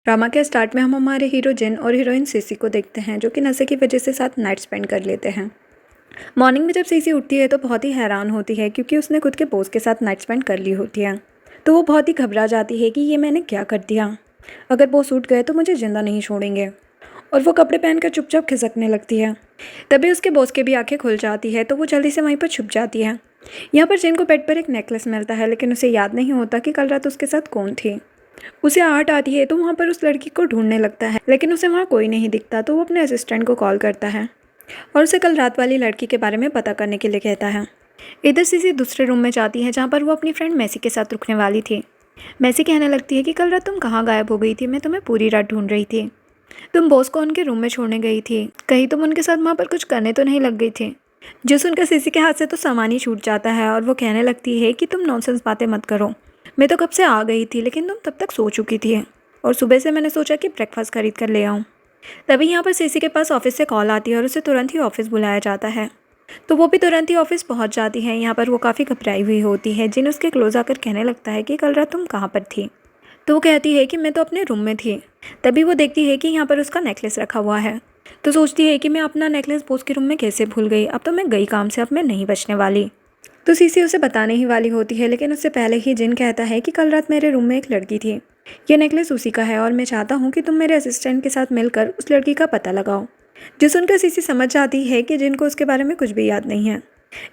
Drama के start में हम हमारे हीरो जिन और हीरोइन सीसी को देखते हैं, जो कि नशे की वजह से साथ नाइट स्पेंड कर लेते हैं। मॉर्निंग में जब सीसी उठती है तो बहुत ही हैरान होती है, क्योंकि उसने खुद के बॉस के साथ नाइट स्पेंड कर ली होती है। तो वो बहुत ही घबरा जाती है कि ये मैंने क्या कर दिया, अगर बॉस उठ गए तो मुझे जिंदा नहीं छोड़ेंगे। और वो कपड़े पहनकर चुपचाप खिसकने लगती है। तभी उसके बॉस की भी आंखें खुल जाती है, तो वो जल्दी से वहीं पर छुप जाती है। यहाँ पर जिन को बेड पर एक नेकलेस मिलता है, लेकिन उसे याद नहीं होता कि कल रात उसके साथ कौन थी। उसे आहट आती है तो वहाँ पर उस लड़की को ढूंढने लगता है, लेकिन उसे वहाँ कोई नहीं दिखता। तो वो अपने असिस्टेंट को कॉल करता है और उसे कल रात वाली लड़की के बारे में पता करने के लिए कहता है। इधर सीसी दूसरे रूम में जाती है, जहाँ पर वो अपनी फ्रेंड मैसी के साथ रुकने वाली थी। मैसी कहने लगती है कि कल रात तुम कहाँ गायब हो गई थी, मैं तुम्हें पूरी रात ढूंढ रही थी। तुम बॉस को उनके रूम में छोड़ने गई थी, कहीं तुम उनके साथ वहाँ पर कुछ करने तो नहीं लग गई थी। जो सुनकर सीसी के हाथ से तो सामान ही छूट जाता है और वो कहने लगती है कि तुम नॉनसेंस बातें मत करो, मैं तो कब से आ गई थी, लेकिन तुम तब तक सो चुकी थी और सुबह से मैंने सोचा कि ब्रेकफास्ट खरीद कर ले आऊँ। तभी यहाँ पर सीसी के पास ऑफिस से कॉल आती है और उसे तुरंत ही ऑफिस बुलाया जाता है। तो वो भी तुरंत ही ऑफिस पहुँच जाती है। यहाँ पर वो काफ़ी घबराई हुई होती है। जिन उसके क्लोज आकर कहने लगता है कि कल रात तुम कहाँ पर थी। तो वो कहती है कि मैं तो अपने रूम में थी। तभी वो देखती है कि यहाँ पर उसका नेकलेस रखा हुआ है। तो सोचती है कि मैं अपना नेकलेस बॉस के रूम में कैसे भूल गई, अब तो मैं गई काम से, अब मैं नहीं बचने वाली। तो सीसी उसे बताने ही वाली होती है, लेकिन उससे पहले ही जिन कहता है कि कल रात मेरे रूम में एक लड़की थी, ये नेकलेस उसी का है और मैं चाहता हूँ कि तुम मेरे असिस्टेंट के साथ मिलकर उस लड़की का पता लगाओ। जो सुनकर सीसी समझ जाती है कि जिन को उसके बारे में कुछ भी याद नहीं है,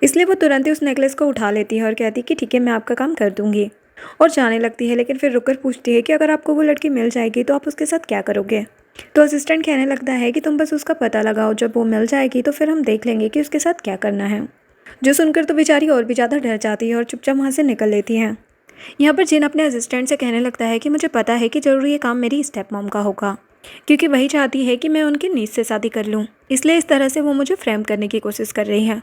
इसलिए वो तुरंत ही उस नेकलेस को उठा लेती है और कहती है कि ठीक है, मैं आपका काम कर दूंगी, और जाने लगती है। लेकिन फिर रुककर पूछती है कि अगर आपको वो लड़की मिल जाएगी तो आप उसके साथ क्या करोगे। तो असिस्टेंट कहने लगता है कि तुम बस उसका पता लगाओ, जब वो मिल जाएगी तो फिर हम देख लेंगे कि उसके साथ क्या करना है। जो सुनकर तो बेचारी और भी ज़्यादा डर जाती है और चुपचाप वहाँ से निकल लेती है। यहाँ पर जिन अपने असिस्टेंट से कहने लगता है कि मुझे पता है कि ज़रूर ये काम मेरी स्टेप मॉम का होगा, क्योंकि वही चाहती है कि मैं उनकी नीज से शादी कर लूँ, इसलिए इस तरह से वो मुझे फ्रेम करने की कोशिश कर रही है।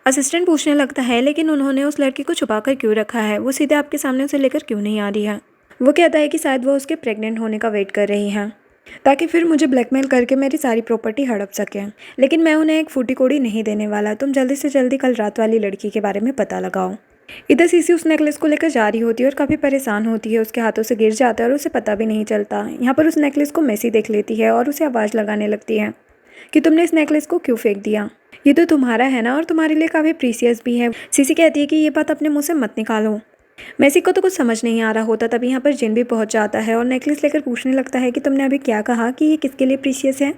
असिस्टेंट पूछने लगता है लेकिन उन्होंने उस लड़की को छुपा कर क्यों रखा है, वो सीधे आपके सामने उसे लेकर क्यों नहीं आ रही है। वो कहता है कि शायद वो उसके प्रेग्नेंट होने का वेट कर रही हैं, ताकि फिर मुझे ब्लैकमेल करके मेरी सारी प्रॉपर्टी हड़प सके। लेकिन मैं उन्हें एक फूटी कोड़ी नहीं देने वाला, तुम जल्दी से जल्दी कल रात वाली लड़की के बारे में पता लगाओ। इधर सीसी उस नेकलेस को लेकर जा रही होती है और काफ़ी परेशान होती है। उसके हाथों से गिर जाता है और उसे पता भी नहीं चलता। यहाँ पर उस नेकलेस को मैसी देख लेती है और उसे आवाज़ लगाने लगती है कि तुमने इस नेकलेस को क्यों फेंक दिया, ये तो तुम्हारा है ना, और तुम्हारे लिए काफ़ी प्रीसियस भी है। सीसी कहती है कि ये बात अपने मुंह से मत निकालो। मैसी को तो कुछ समझ नहीं आ रहा होता। तभी यहाँ पर जिन भी पहुँच जाता है और नेकलेस लेकर पूछने लगता है कि तुमने अभी क्या कहा कि ये किसके लिए प्रीसियस है।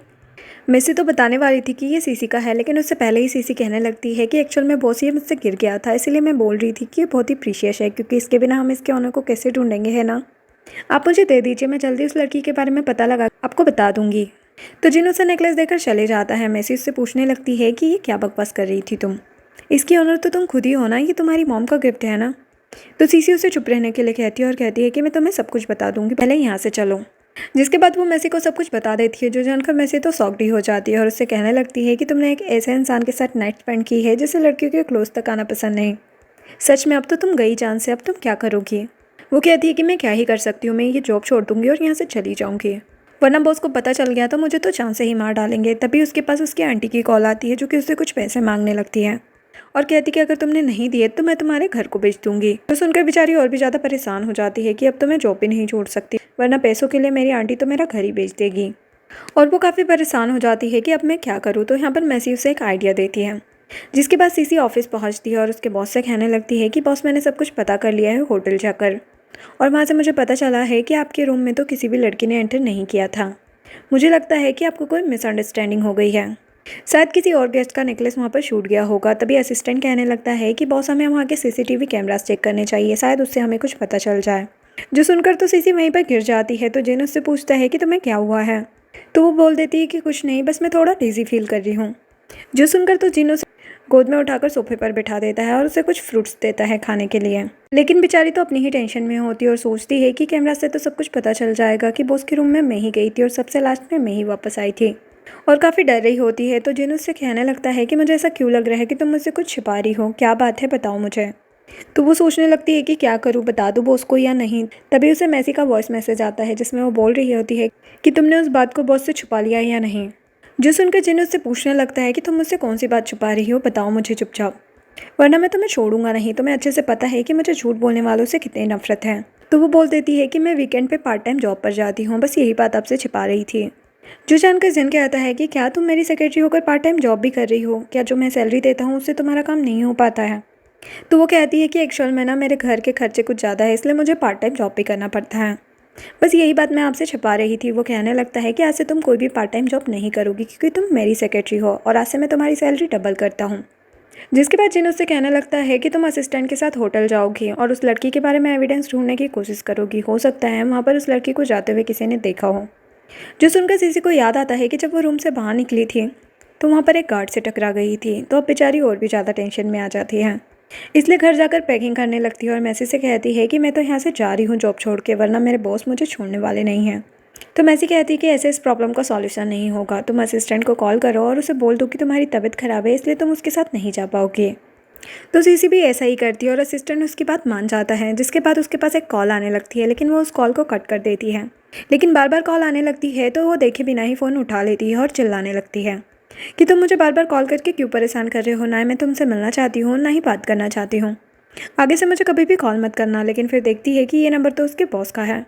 मैसी तो बताने वाली थी कि ये सीसी का है, लेकिन उससे पहले ही सीसी कहने लगती है कि एक्चुअल में बॉस ये मुझसे गिर गया था, इसीलिए मैं बोल रही थी कि ये बहुत ही प्रीशियस है, क्योंकि इसके बिना हम इसके ऑनर को कैसे ढूंढेंगे, है ना। आप मुझे दे दीजिए, मैं जल्दी उस लड़की के बारे में पता लगा आपको बता दूंगी। तो जिन उसे नेकलेस देकर चले जाता है। मैसी उससे पूछने लगती है कि ये क्या बकवास कर रही थी तुम, इसकी ऑनर तो तुम खुद ही हो ना, ये तुम्हारी मॉम का गिफ्ट है ना। तो सीसी उसे चुप रहने के लिए कहती है और कहती है कि मैं तुम्हें सब कुछ बता दूंगी, पहले यहाँ से चलो। जिसके बाद वो मैसी को सब कुछ बता देती है, जो जानकर मैसी तो शॉक्ड ही हो जाती है और उससे कहने लगती है कि तुमने एक ऐसे इंसान के साथ नाइट स्पेंड की है जिसे लड़कियों के क्लोज तक आना पसंद नहीं। सच में अब तो तुम गई जान से, अब तुम क्या करोगी। वो कहती है कि मैं क्या ही कर सकती हूँ, मैं ये जॉब छोड़ दूंगी और यहाँ से चली जाऊँगी, वरना बॉस को पता चल गया तो मुझे तो जान से ही मार डालेंगे। तभी उसके पास उसकी आंटी की कॉल आती है, जो कि उससे कुछ पैसे मांगने लगती है और कहती कि अगर तुमने नहीं दिए तो मैं तुम्हारे घर को बेच दूंगी। तो सुनकर बेचारी और भी ज़्यादा परेशान हो जाती है कि अब तो मैं जॉब भी नहीं छोड़ सकती, वरना पैसों के लिए मेरी आंटी तो मेरा घर ही बेच देगी। और वो काफ़ी परेशान हो जाती है कि अब मैं क्या करूँ। तो यहाँ पर मैसी उसे एक आइडिया देती है, जिसके बाद सीसी ऑफिस पहुँचती है और उसके बॉस से कहने लगती है कि बॉस, मैंने सब कुछ पता कर लिया है होटल जाकर, और वहाँ से मुझे पता चला है कि आपके रूम में तो किसी भी लड़की ने एंटर नहीं किया था। मुझे लगता है कि आपको कोई मिसअंडरस्टैंडिंग हो गई है, शायद किसी और गेस्ट का नेकलेस वहाँ पर छूट गया होगा। तभी असिस्टेंट कहने लगता है कि बॉस, हमें वहाँ के सीसीटीवी कैमरास चेक करने चाहिए, शायद उससे हमें कुछ पता चल जाए। जो सुनकर तो सीसी वहीं पर गिर जाती है। तो जिन उससे पूछता है कि तुम्हें क्या हुआ है, तो वो बोल देती है कि कुछ नहीं, बस मैं थोड़ा डिजी फील कर रही हूँ। जो सुनकर तो जिन उसे गोद में उठाकर सोफे पर बिठा देता है और उसे कुछ फ्रूट्स देता है खाने के लिए। लेकिन बेचारी तो अपनी ही टेंशन में होती है और सोचती है कि कैमरा से तो सब कुछ पता चल जाएगा कि बॉस के रूम में मैं ही गई थी और सबसे लास्ट में मैं ही वापस आई थी, और काफ़ी डर रही होती है। तो जिन उससे कहने लगता है कि मुझे ऐसा क्यों लग रहा है कि तुम मुझसे कुछ छिपा रही हो, क्या बात है, बताओ मुझे। तो वो सोचने लगती है कि क्या करूँ, बता दूँ बॉस को या नहीं। तभी उसे मैसी का वॉइस मैसेज आता है, जिसमें वो बोल रही होती है कि तुमने उस बात को बॉस से छुपा लिया या नहीं। जो सुनकर जिन उससे पूछने लगता है कि तुम मुझसे कौन सी बात छुपा रही हो, बताओ मुझे चुपचाप, वरना मैं तुम्हें छोड़ूंगा नहीं। तुम्हें अच्छे से पता है कि मुझे झूठ बोलने वालों से कितनी नफरत है। तो वो बोल देती है कि मैं वीकेंड पे पार्ट टाइम जॉब पर जाती हूँ, बस यही बात आपसे छिपा रही थी। जो जानकर जिन कहता है कि क्या तुम मेरी सेक्रेटरी होकर पार्ट टाइम जॉब भी कर रही हो? क्या जो मैं सैलरी देता हूँ उससे तुम्हारा काम नहीं हो पाता है? तो वो कहती है कि एक्चुअल में ना मेरे घर के खर्चे कुछ ज़्यादा है, इसलिए मुझे पार्ट टाइम जॉब भी करना पड़ता है। बस यही बात मैं आपसे छिपा रही थी। वो कहने लगता है कि आज से तुम कोई भी पार्ट टाइम जॉब नहीं करोगी क्योंकि तुम मेरी सेक्रेटरी हो और आज से मैं तुम्हारी सैलरी डबल करता हूँ। जिसके बाद जिन उससे कहने लगता है कि तुम असिस्टेंट के साथ होटल जाओगी और उस लड़की के बारे में एविडेंस ढूंढने की कोशिश करोगी। हो सकता है वहाँ पर उस लड़की को जाते हुए किसी ने देखा हो। जो सुनकर सीसी को याद आता है कि जब वो रूम से बाहर निकली थी तो वहाँ पर एक गार्ड से टकरा गई थी, तो अब बेचारी और भी ज़्यादा टेंशन में आ जाती है। इसलिए घर जाकर पैकिंग करने लगती है और मैसी से कहती है कि मैं तो यहाँ से जा रही हूँ जॉब छोड़ के, वरना मेरे बॉस मुझे छोड़ने वाले नहीं हैं। तो मैसी कहती है कि ऐसे इस प्रॉब्लम का सॉल्यूशन नहीं होगा, तुम असिस्टेंट को कॉल करो और उसे बोल दो कि तुम्हारी तबीयत ख़राब है इसलिए तुम उसके साथ नहीं जा पाओगे। तो सीसी भी ऐसा ही करती है और असिस्टेंट उसकी बात मान जाता है। जिसके बाद उसके पास एक कॉल आने लगती है, लेकिन वो उस कॉल को कट कर देती है। लेकिन बार बार कॉल आने लगती है तो वो देखे बिना ही फ़ोन उठा लेती है और चिल्लाने लगती है कि तुम मुझे बार बार कॉल करके क्यों परेशान कर रहे हो? ना मैं तुमसे मिलना चाहती हूँ ना ही बात करना चाहती हूँ। आगे से मुझे कभी भी कॉल मत करना। लेकिन फिर देखती है कि ये नंबर तो उसके बॉस का है।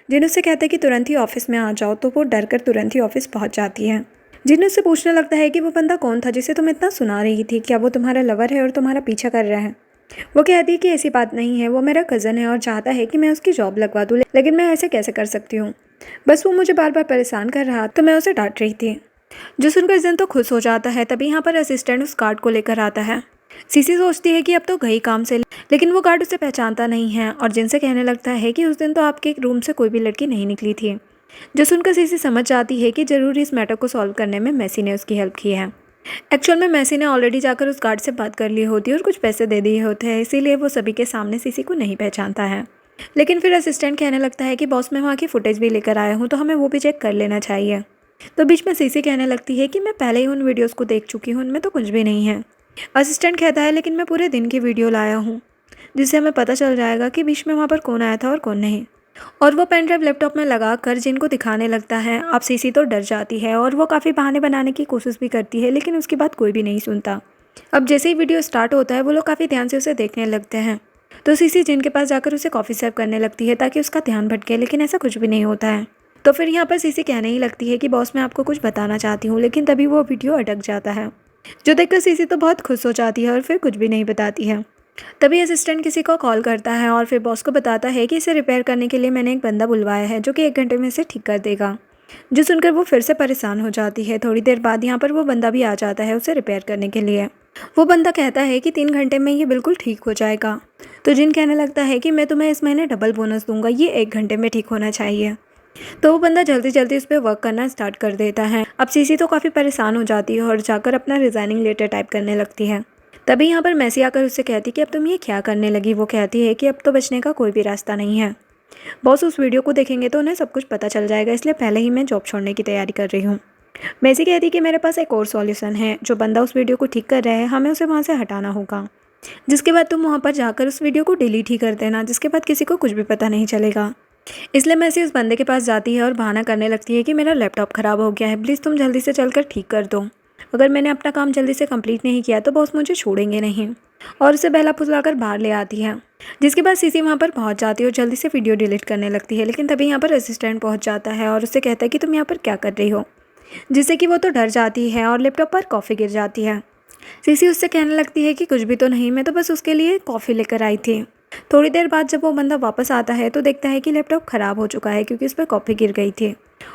जिन उससे कहते हैं कि तुरंत ही ऑफिस में आ जाओ, तो वो डर कर तुरंत ही ऑफिस पहुँच जाती है। जिन उससे पूछने लगता है कि वो बंदा कौन था जिसे तुम इतना सुना रही थी, क्या वो तुम्हारा लवर है और तुम्हारा पीछा कर रहा है? वो कहती है कि ऐसी बात नहीं है, वो मेरा कज़न है और चाहता है कि मैं उसकी जॉब लगवा दूँ, लेकिन मैं ऐसे कैसे कर सकती हूँ? बस वो मुझे बार बार परेशान कर रहा तो मैं उसे डांट रही थी। जो सुनकर जिन तो खुश हो जाता है। तभी यहाँ पर असिस्टेंट उस गार्ड को लेकर आता है। सीसी सोचती है कि अब तो गई काम से, लेकिन वो गार्ड उसे पहचानता नहीं है और जिनसे कहने लगता है कि उस दिन तो आपके रूम से कोई भी लड़की नहीं निकली थी। जो सुनकर सीसी समझ जाती है कि ज़रूर इस मैटर को सॉल्व करने में मैसी ने उसकी हेल्प की है। एक्चुअल में मैसी ने ऑलरेडी जाकर उस गार्ड से बात कर ली होती है और कुछ पैसे दे दिए होते हैं, इसीलिए वो सभी के सामने सीसी को नहीं पहचानता है। लेकिन फिर असिस्टेंट कहने लगता है कि बॉस मैं वहाँ की फुटेज भी लेकर आया हूँ, तो हमें वो भी चेक कर लेना चाहिए। तो बीच में सीसी कहने लगती है कि मैं पहले ही उन वीडियोस को देख चुकी हूँ, उनमें तो कुछ भी नहीं है। असिस्टेंट कहता है लेकिन मैं पूरे दिन की वीडियो लाया हूँ, जिससे हमें पता चल जाएगा कि बीच में वहाँ पर कौन आया था और कौन नहीं। और वो पेन ड्राइव लैपटॉप में लगा कर जिन को दिखाने लगता है। अब सीसी तो डर जाती है और वो काफ़ी बहाने बनाने की कोशिश भी करती है, लेकिन उसकी बात कोई भी नहीं सुनता। अब जैसे ही वीडियो स्टार्ट होता है वो लोग काफ़ी ध्यान से उसे देखने लगते हैं। तो सीसी जिन के पास जाकर उसे कॉफ़ी सर्व करने लगती है ताकि उसका ध्यान भटके, लेकिन ऐसा कुछ भी नहीं होता है। तो फिर यहाँ पर सीसी कहने ही लगती है कि बॉस मैं आपको कुछ बताना चाहती हूँ, लेकिन तभी वो वीडियो अटक जाता है। जो देखकर सीसी तो बहुत खुश हो जाती है और फिर कुछ भी नहीं बताती है। तभी असिस्टेंट किसी को कॉल करता है और फिर बॉस को बताता है कि इसे रिपेयर करने के लिए मैंने एक बंदा बुलवाया है जो कि 1 घंटे में इसे ठीक कर देगा। जो सुनकर वो फिर से परेशान हो जाती है। थोड़ी देर बाद यहाँ पर वो बंदा भी आ जाता है उसे रिपेयर करने के लिए। वो बंदा कहता है कि 3 घंटे में ये बिल्कुल ठीक हो जाएगा। तो जिन कहने लगता है कि मैं तुम्हें इस महीने डबल बोनस दूंगा, ये 1 घंटे में ठीक होना चाहिए। तो वो बंदा जल्दी जल्दी उस पर वर्क करना स्टार्ट कर देता है। अब सीसी तो काफ़ी परेशान हो जाती है और जाकर अपना रिज़ाइनिंग लेटर टाइप करने लगती है। तभी यहाँ पर मैसी आकर उससे कहती कि अब तुम ये क्या करने लगी? वो कहती है कि अब तो बचने का कोई भी रास्ता नहीं है। बॉस उस वीडियो को देखेंगे तो उन्हें सब कुछ पता चल जाएगा, इसलिए पहले ही मैं जॉब छोड़ने की तैयारी कर रही हूँ। मैसी कहती कि मेरे पास एक और सॉल्यूशन है। जो बंदा उस वीडियो को ठीक कर रहा है हमें उसे वहाँ से हटाना होगा। जिसके बाद तुम वहाँ पर जाकर उस वीडियो को डिलीट ही कर देना, जिसके बाद किसी को कुछ भी पता नहीं चलेगा। इसलिए मैसी उस बंदे के पास जाती है और बहाना करने लगती है कि मेरा लैपटॉप ख़राब हो गया है, प्लीज़ तुम जल्दी से चलकर ठीक कर दो। अगर मैंने अपना काम जल्दी से कंप्लीट नहीं किया तो बॉस मुझे छोड़ेंगे नहीं। और उसे बहला फुसलाकर बाहर ले आती है। जिसके बाद सीसी वहाँ पर पहुँच जाती है और जल्दी से वीडियो डिलीट करने लगती है। लेकिन तभी यहाँ पर असिस्टेंट पहुँच जाता है और उससे कहता है कि तुम यहाँ पर क्या कर रही हो, जिससे कि वो तो डर जाती है और लैपटॉप पर कॉफ़ी गिर जाती है। सीसी उससे कहने लगती है कि कुछ भी तो नहीं, मैं तो बस उसके लिए कॉफ़ी लेकर आई थी। थोड़ी देर बाद जब वो बंदा वापस आता है तो देखता है कि लैपटॉप ख़राब हो चुका है क्योंकि उस पर कॉफ़ी गिर गई थी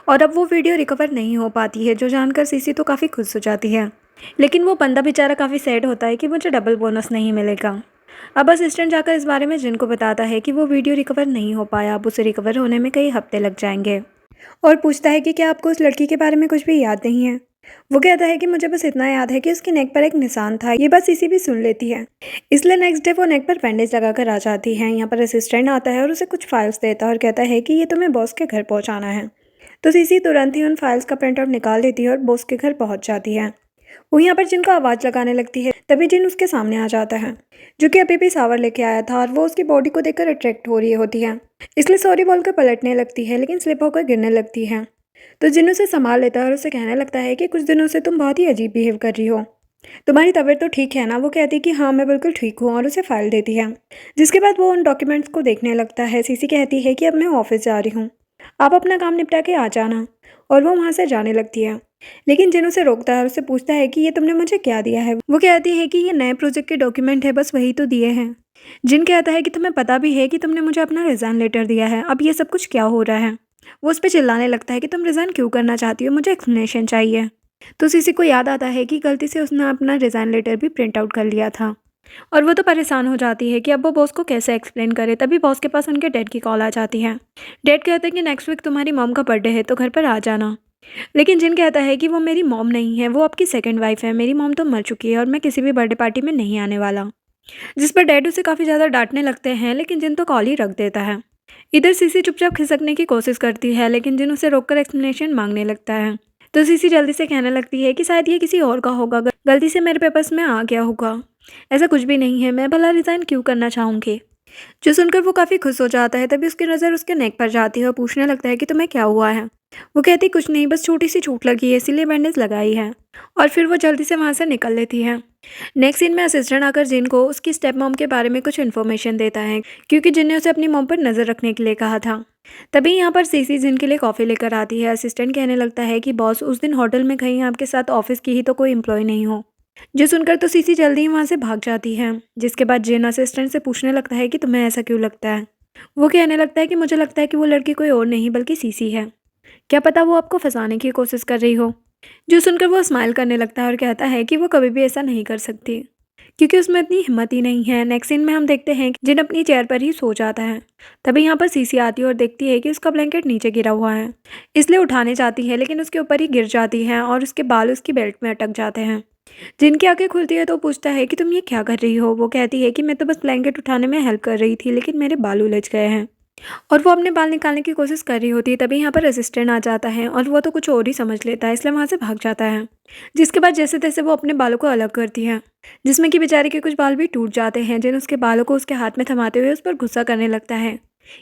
और अब वो वीडियो रिकवर नहीं हो पाती है। जो जानकर सीसी तो काफ़ी खुश हो जाती है, लेकिन वो बंदा बेचारा काफ़ी सैड होता है कि मुझे डबल बोनस नहीं मिलेगा। अब असिस्टेंट जाकर इस बारे में जिन को बताता है कि वो वीडियो रिकवर नहीं हो पाया, अब उसे रिकवर होने में कई हफ्ते लग जाएंगे। और पूछता है कि क्या आपको उस लड़की के बारे में कुछ भी याद नहीं है? वो कहता है कि मुझे बस इतना याद है कि उसकी नेक पर एक निशान था। ये बात सीसी भी सुन लेती है, इसलिए नेक्स्ट डे वो नेक पर बैंडेज लगाकर आ जाती है। यहाँ पर असिस्टेंट आता है और उसे कुछ फाइल्स देता है और कहता है कि ये तुम्हें बॉस के घर पहुँचाना है। तो सीसी तुरंत ही उन फाइल्स का प्रिंट आउट निकाल लेती है और बॉस के घर पहुँच जाती है। वो यहाँ पर जिन को आवाज़ लगाने लगती है। तभी जिन उसके सामने आ जाता है, जो कि अभी भी सावर लेके आया था और वो उसकी बॉडी को देखकर अट्रैक्ट हो रही होती है, इसलिए सॉरी बोलकर पलटने लगती है, लेकिन स्लिप होकर गिरने लगती है। तो जिन उसे संभाल लेता है और उसे कहने लगता है कि कुछ दिनों से तुम बहुत ही अजीब बिहेव कर रही हो। तुम्हारी तबीयत तो ठीक है ना? वो कहती है कि हाँ, मैं बिल्कुल ठीक हूँ और उसे फ़ाइल देती है। जिसके बाद वो उन डॉक्यूमेंट्स को देखने लगता है। सीसी कहती है कि अब मैं ऑफ़िस जा रही हूँ। आप अपना काम निपटा के आ जाना। और वो वहाँ से जाने लगती है। लेकिन जिन उसे रोकता है और उससे पूछता है कि ये तुमने मुझे क्या दिया है? वो कहती है कि ये नए प्रोजेक्ट के डॉक्यूमेंट है, बस वही तो दिए हैं। जिन कहता है कि तुम्हें पता भी है कि तुमने मुझे अपना रिज़ाइन लेटर दिया है, अब ये सब कुछ क्या हो रहा है? वो उस पे चिल्लाने लगता है कि तुम रिज़ाइन क्यों करना चाहती हो? मुझे एक्सप्लेनेशन चाहिए। तो सीसी को याद आता है कि गलती से उसने अपना रिज़ाइन लेटर भी प्रिंट आउट कर लिया था। और वो तो परेशान हो जाती है कि अब वो बॉस को कैसे एक्सप्लेन करे। तभी बॉस के पास उनके डैड की कॉल आ जाती है। डैड कहते हैं कि नेक्स्ट वीक तुम्हारी मॉम का बर्थडे है तो घर पर आ जाना। लेकिन जिन कहता है कि वो मेरी मॉम नहीं है, वो आपकी सेकंड वाइफ है, मेरी मॉम तो मर चुकी है और मैं किसी भी बर्थडे पार्टी में नहीं आने वाला। जिस पर डैड उसे काफ़ी ज़्यादा डांटने लगते हैं, लेकिन जिन तो कॉल ही रख देता है। इधर सीसी चुपचाप खिसकने की कोशिश करती है, लेकिन जिन उसे रोककर एक्सप्लेनेशन मांगने लगता है। तो सीसी जल्दी से कहने लगती है कि शायद ये किसी और का होगा, गलती से मेरे पेपर्स में आ गया होगा। ऐसा कुछ भी नहीं है, मैं भला रिज़ाइन क्यों करना चाहूँगी। जो सुनकर वो काफ़ी खुश हो जाता है। तभी उसकी नज़र उसके नेक पर जाती है और पूछने लगता है कि तुम्हें क्या हुआ है। वो कहती कुछ नहीं, बस छोटी सी चोट लगी है इसीलिए बैंडेज लगाई है। और फिर वो जल्दी से वहाँ से निकल लेती है। नेक्स्ट सीन में असिस्टेंट आकर जिन को उसकी स्टेप मॉम के बारे में कुछ इन्फॉर्मेशन देता है, क्योंकि जिन ने उसे अपनी मॉम पर नज़र रखने के लिए कहा था। तभी यहाँ पर सीसी जिन के लिए कॉफ़ी लेकर आती है। असिस्टेंट कहने लगता है कि बॉस उस दिन होटल में कहीं आपके साथ ऑफिस की ही तो कोई एम्प्लॉय नहीं हो। जो सुनकर तो सीसी जल्दी ही वहाँ से भाग जाती है। जिसके बाद जिन असिस्टेंट से पूछने लगता है कि तुम्हें ऐसा क्यों लगता है। वो कहने लगता है कि मुझे लगता है कि वो लड़की कोई और नहीं बल्कि सीसी है। क्या पता वो आपको फंसाने की कोशिश कर रही हो। जो सुनकर वो स्माइल करने लगता है और कहता है कि वो कभी भी ऐसा नहीं कर सकती, क्योंकि उसमें इतनी हिम्मत ही नहीं है। नेक्स्ट सीन में हम देखते हैं कि जिन अपनी चेयर पर ही सो जाता है। तभी यहाँ पर सीसी आती है और देखती है कि उसका ब्लैंकेट नीचे गिरा हुआ है। इसलिए उठाने जाती है, लेकिन उसके ऊपर ही गिर जाती है और उसके बाल उसकी बेल्ट में अटक जाते हैं। जिनकी आंखें खुलती है तो पूछता है कि तुम ये क्या कर रही हो। वो कहती है कि मैं तो बस ब्लैंकेट उठाने में हेल्प कर रही थी, लेकिन मेरे बाल उलझ गए हैं। और वो अपने बाल निकालने की कोशिश कर रही होती है। तभी यहाँ पर असिस्टेंट आ जाता है और वो तो कुछ और ही समझ लेता है, इसलिए वहाँ से भाग जाता है। जिसके बाद जैसे तैसे वो अपने बालों को अलग करती है, जिसमें कि बेचारी के कुछ बाल भी टूट जाते हैं। जिन उसके बालों को उसके हाथ में थमाते हुए उस पर गुस्सा करने लगता है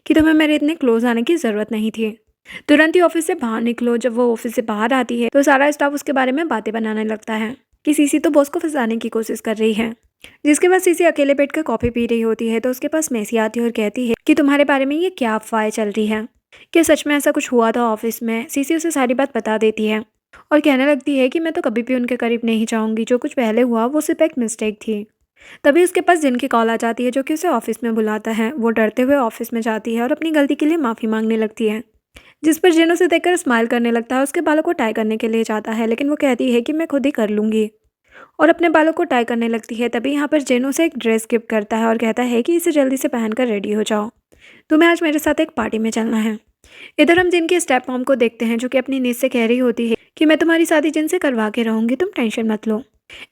कि तुम्हें मेरे इतने क्लोज आने की ज़रूरत नहीं थी, तुरंत ही ऑफिस से बाहर निकलो। जब वो ऑफिस से बाहर आती है तो सारा स्टाफ उसके बारे में बातें बनाने लगता है कि सीसी तो बॉस को फंसाने की कोशिश कर रही है। जिसके बाद सीसी अकेले बैठकर कॉफ़ी पी रही होती है तो उसके पास मेसी आती है और कहती है कि तुम्हारे बारे में ये क्या अफवाहें चल रही है, क्या सच में ऐसा कुछ हुआ था ऑफिस में। सीसी उसे सारी बात बता देती है और कहने लगती है कि मैं तो कभी भी उनके करीब नहीं जाऊंगी, जो कुछ पहले हुआ वो सिर्फ एक मिस्टेक थी। तभी उसके पास जिन की कॉल आ जाती है, जो कि उसे ऑफिस में बुलाता है। वो डरते हुए ऑफिस में जाती है और अपनी गलती के लिए माफ़ी मांगने लगती है। जिस पर जिन उसे देखकर स्माइल करने लगता है। उसके बालों को टाई करने के लिए जाता है, लेकिन वो कहती है कि मैं खुद ही कर लूँगी और अपने बालों को टाई करने लगती है। तभी यहाँ पर जिन उसे एक ड्रेस गिफ्ट करता है और कहता है कि इसे जल्दी से पहनकर रेडी हो जाओ, तुम्हें आज मेरे साथ एक पार्टी में चलना है। इधर हम जिन की स्टेप मॉम को देखते हैं, जो कि अपनी नीज से कह रही होती है कि मैं तुम्हारी शादी जिन से करवा के रहूंगी, तुम टेंशन मत लो।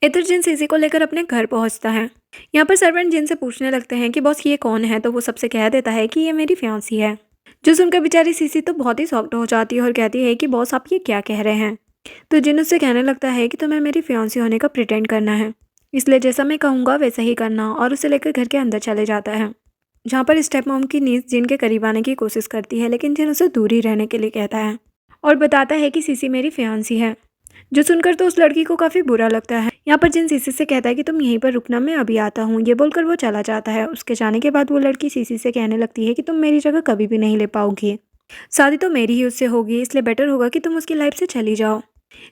इधर जिन सीसी को लेकर अपने घर पहुंचता है। यहाँ पर सर्वेंट जिन से पूछने लगते हैं कि बॉस ये कौन है, तो वो सबसे कह देता है कि ये मेरी फियांसी है। जो सुनकर बेचारी सीसी तो बहुत ही शॉक्ड हो जाती है और कहती है कि बॉस आप ये क्या कह रहे हैं। तो जिन उससे कहने लगता है कि तुम्हें मेरी फियांसी होने का प्रिटेंड करना है, इसलिए जैसा मैं कहूँगा वैसा ही करना, और उसे लेकर घर के अंदर चले जाता है। जहाँ पर स्टेप मॉम की नीज जिन के करीब आने की कोशिश करती है, लेकिन जिन उसे दूर ही रहने के लिए कहता है और बताता है कि सीसी मेरी फियांसी है। जो सुनकर तो उस लड़की को काफ़ी बुरा लगता है। यहाँ पर जिन सीसी से कहता है कि तुम यहीं पर रुकना, मैं अभी आता हूँ। ये बोलकर वो चला जाता है। उसके जाने के बाद वो लड़की सीसी से कहने लगती है कि तुम मेरी जगह कभी भी नहीं ले पाओगी, शादी तो मेरी ही उससे होगी, इसलिए बेटर होगा कि तुम उसकी लाइफ से चली जाओ।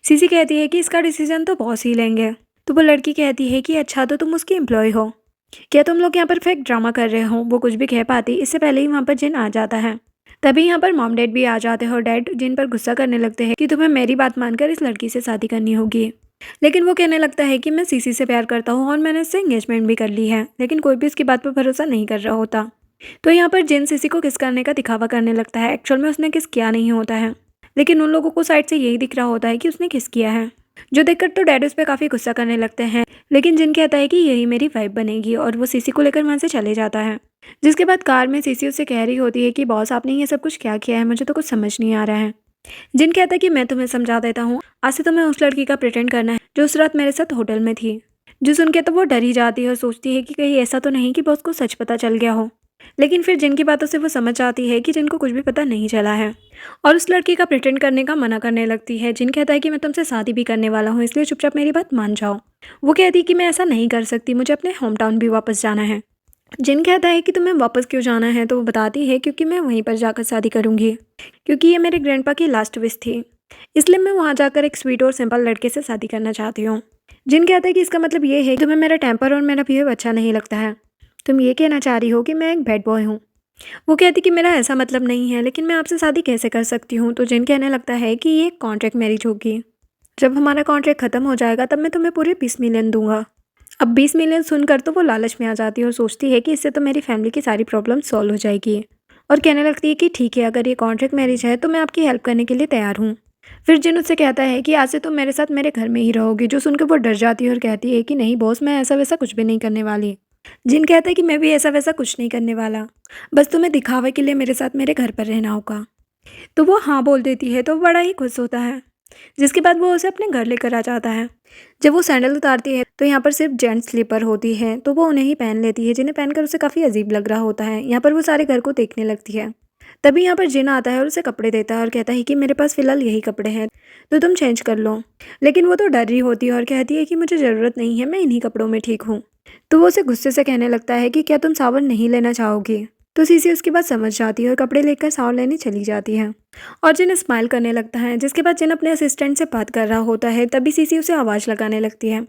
सीसी कहती है कि इसका डिसीजन तो बॉस ही लेंगे। तो वो लड़की कहती है कि अच्छा, तो तुम उसकी एम्प्लॉय हो, क्या तुम लोग यहाँ पर फेक ड्रामा कर रहे हो। वो कुछ भी कह पाती इससे पहले ही वहाँ पर जिन आ जाता है। तभी यहाँ पर मॉम डैड भी आ जाते हैं और डैड जिन पर गुस्सा करने लगते हैं कि तुम्हें मेरी बात मानकर इस लड़की से शादी करनी होगी। लेकिन वो कहने लगता है कि मैं सीसी से प्यार करता हूँ और मैंने इससे एंगेजमेंट भी कर ली है, लेकिन कोई भी उसकी बात पर भरोसा नहीं कर रहा होता। तो यहाँ पर जिन सीसी को किस करने का दिखावा करने लगता है। एक्चुअल में उसने किस किया नहीं होता है, लेकिन उन लोगों को साइड से यही दिख रहा होता है कि उसने किस किया है। जो देखकर तो डैड उस पर काफ़ी गुस्सा करने लगते हैं, लेकिन जिन कहता है कि यही मेरी वाइफ बनेगी और वो सीसी को लेकर वहाँ से चले जाता है। जिसके बाद कार में सीसी उससे कह रही होती है कि बॉस आपने ये सब कुछ क्या किया है, मुझे तो कुछ समझ नहीं आ रहा है। जिन कहता है कि मैं तुम्हें समझा देता हूँ, आज से तुम्हें उस लड़की का प्रिटेंड करना है जो उस रात मेरे साथ होटल में थी। जो सुन के तो वो डर ही जाती है और सोचती है कि कहीं ऐसा तो नहीं कि बॉस को सच पता चल गया हो। लेकिन फिर जिनकी बातों से वो समझ आती है कि जिनको कुछ भी पता नहीं चला है और उस लड़की का प्रिटेंड करने का मना करने लगती है। जिन कहता है कि मैं तुमसे शादी भी करने वाला हूँ, इसलिए चुपचाप मेरी बात मान जाओ। वो कहती है कि मैं ऐसा नहीं कर सकती, मुझे अपने होम टाउन भी वापस जाना है। जिन कहता है कि तुम्हें वापस क्यों जाना है, तो वो बताती है क्योंकि मैं वहीं पर जाकर शादी करूँगी, क्योंकि ये मेरे ग्रैंडपा की लास्ट विश थी। इसलिए मैं वहाँ जाकर एक स्वीट और सिंपल लड़के से शादी करना चाहती हूँ। जिन कहता है कि इसका मतलब ये है कि तुम्हें मेरा टेम्पर और मेरा बिहेव अच्छा नहीं लगता है। तुम ये कहना चाह रही हो कि मैं एक बैड बॉय हूँ। वो कहती कि मेरा ऐसा मतलब नहीं है, लेकिन मैं आपसे शादी कैसे कर सकती हूँ। तो जिन कहने लगता है कि ये कॉन्ट्रैक्ट मैरिज होगी। जब हमारा कॉन्ट्रैक्ट खत्म हो जाएगा तब मैं तुम्हें पूरे 20 मिलियन दूंगा। अब 20 मिलियन सुनकर तो वो लालच में आ जाती है और सोचती है कि इससे तो मेरी फैमिली की सारी प्रॉब्लम सॉल्व हो जाएगी। और कहने लगती है कि ठीक है, अगर ये कॉन्ट्रैक्ट मैरिज है तो मैं आपकी हेल्प करने के लिए तैयार हूँ। फिर जिन उससे कहता है कि आज से तुम मेरे साथ मेरे घर में ही रहोगी, जो सुनकर वो डर जाती है और कहती है कि नहीं बॉस, मैं ऐसा वैसा कुछ भी नहीं करने वाली। जिन कहता है कि मैं भी ऐसा वैसा कुछ नहीं करने वाला, बस तुम्हें दिखावे के लिए मेरे साथ मेरे घर पर रहना होगा। तो वो हाँ बोल देती है, तो वो बड़ा ही खुश होता है। जिसके बाद वो उसे अपने घर लेकर आ जाता है। जब वो सैंडल उतारती है तो यहाँ पर सिर्फ जेंट्स स्लीपर होती है, तो वो उन्हें ही पहन लेती है, जिन्हें पहनकर उसे काफ़ी अजीब लग रहा होता है। यहाँ पर वो सारे घर को देखने लगती है। तभी यहाँ पर जिन आता है और उसे कपड़े देता है और कहता है कि मेरे पास फ़िलहाल यही कपड़े हैं, तो तुम चेंज कर लो। लेकिन वो तो डर रही होती है और कहती है कि मुझे ज़रूरत नहीं है, मैं इन्हीं कपड़ों में ठीक हूँ। तो वो उसे गुस्से से कहने लगता है कि क्या तुम सावन नहीं लेना चाहोगी। तो सीसी उसकी बात समझ जाती है और कपड़े लेकर सावन लेने चली जाती है। और जिन स्माइल करने लगता है। जिसके बाद जिन अपने असिस्टेंट से बात कर रहा होता है, तभी सीसी उसे आवाज़ लगाने लगती है।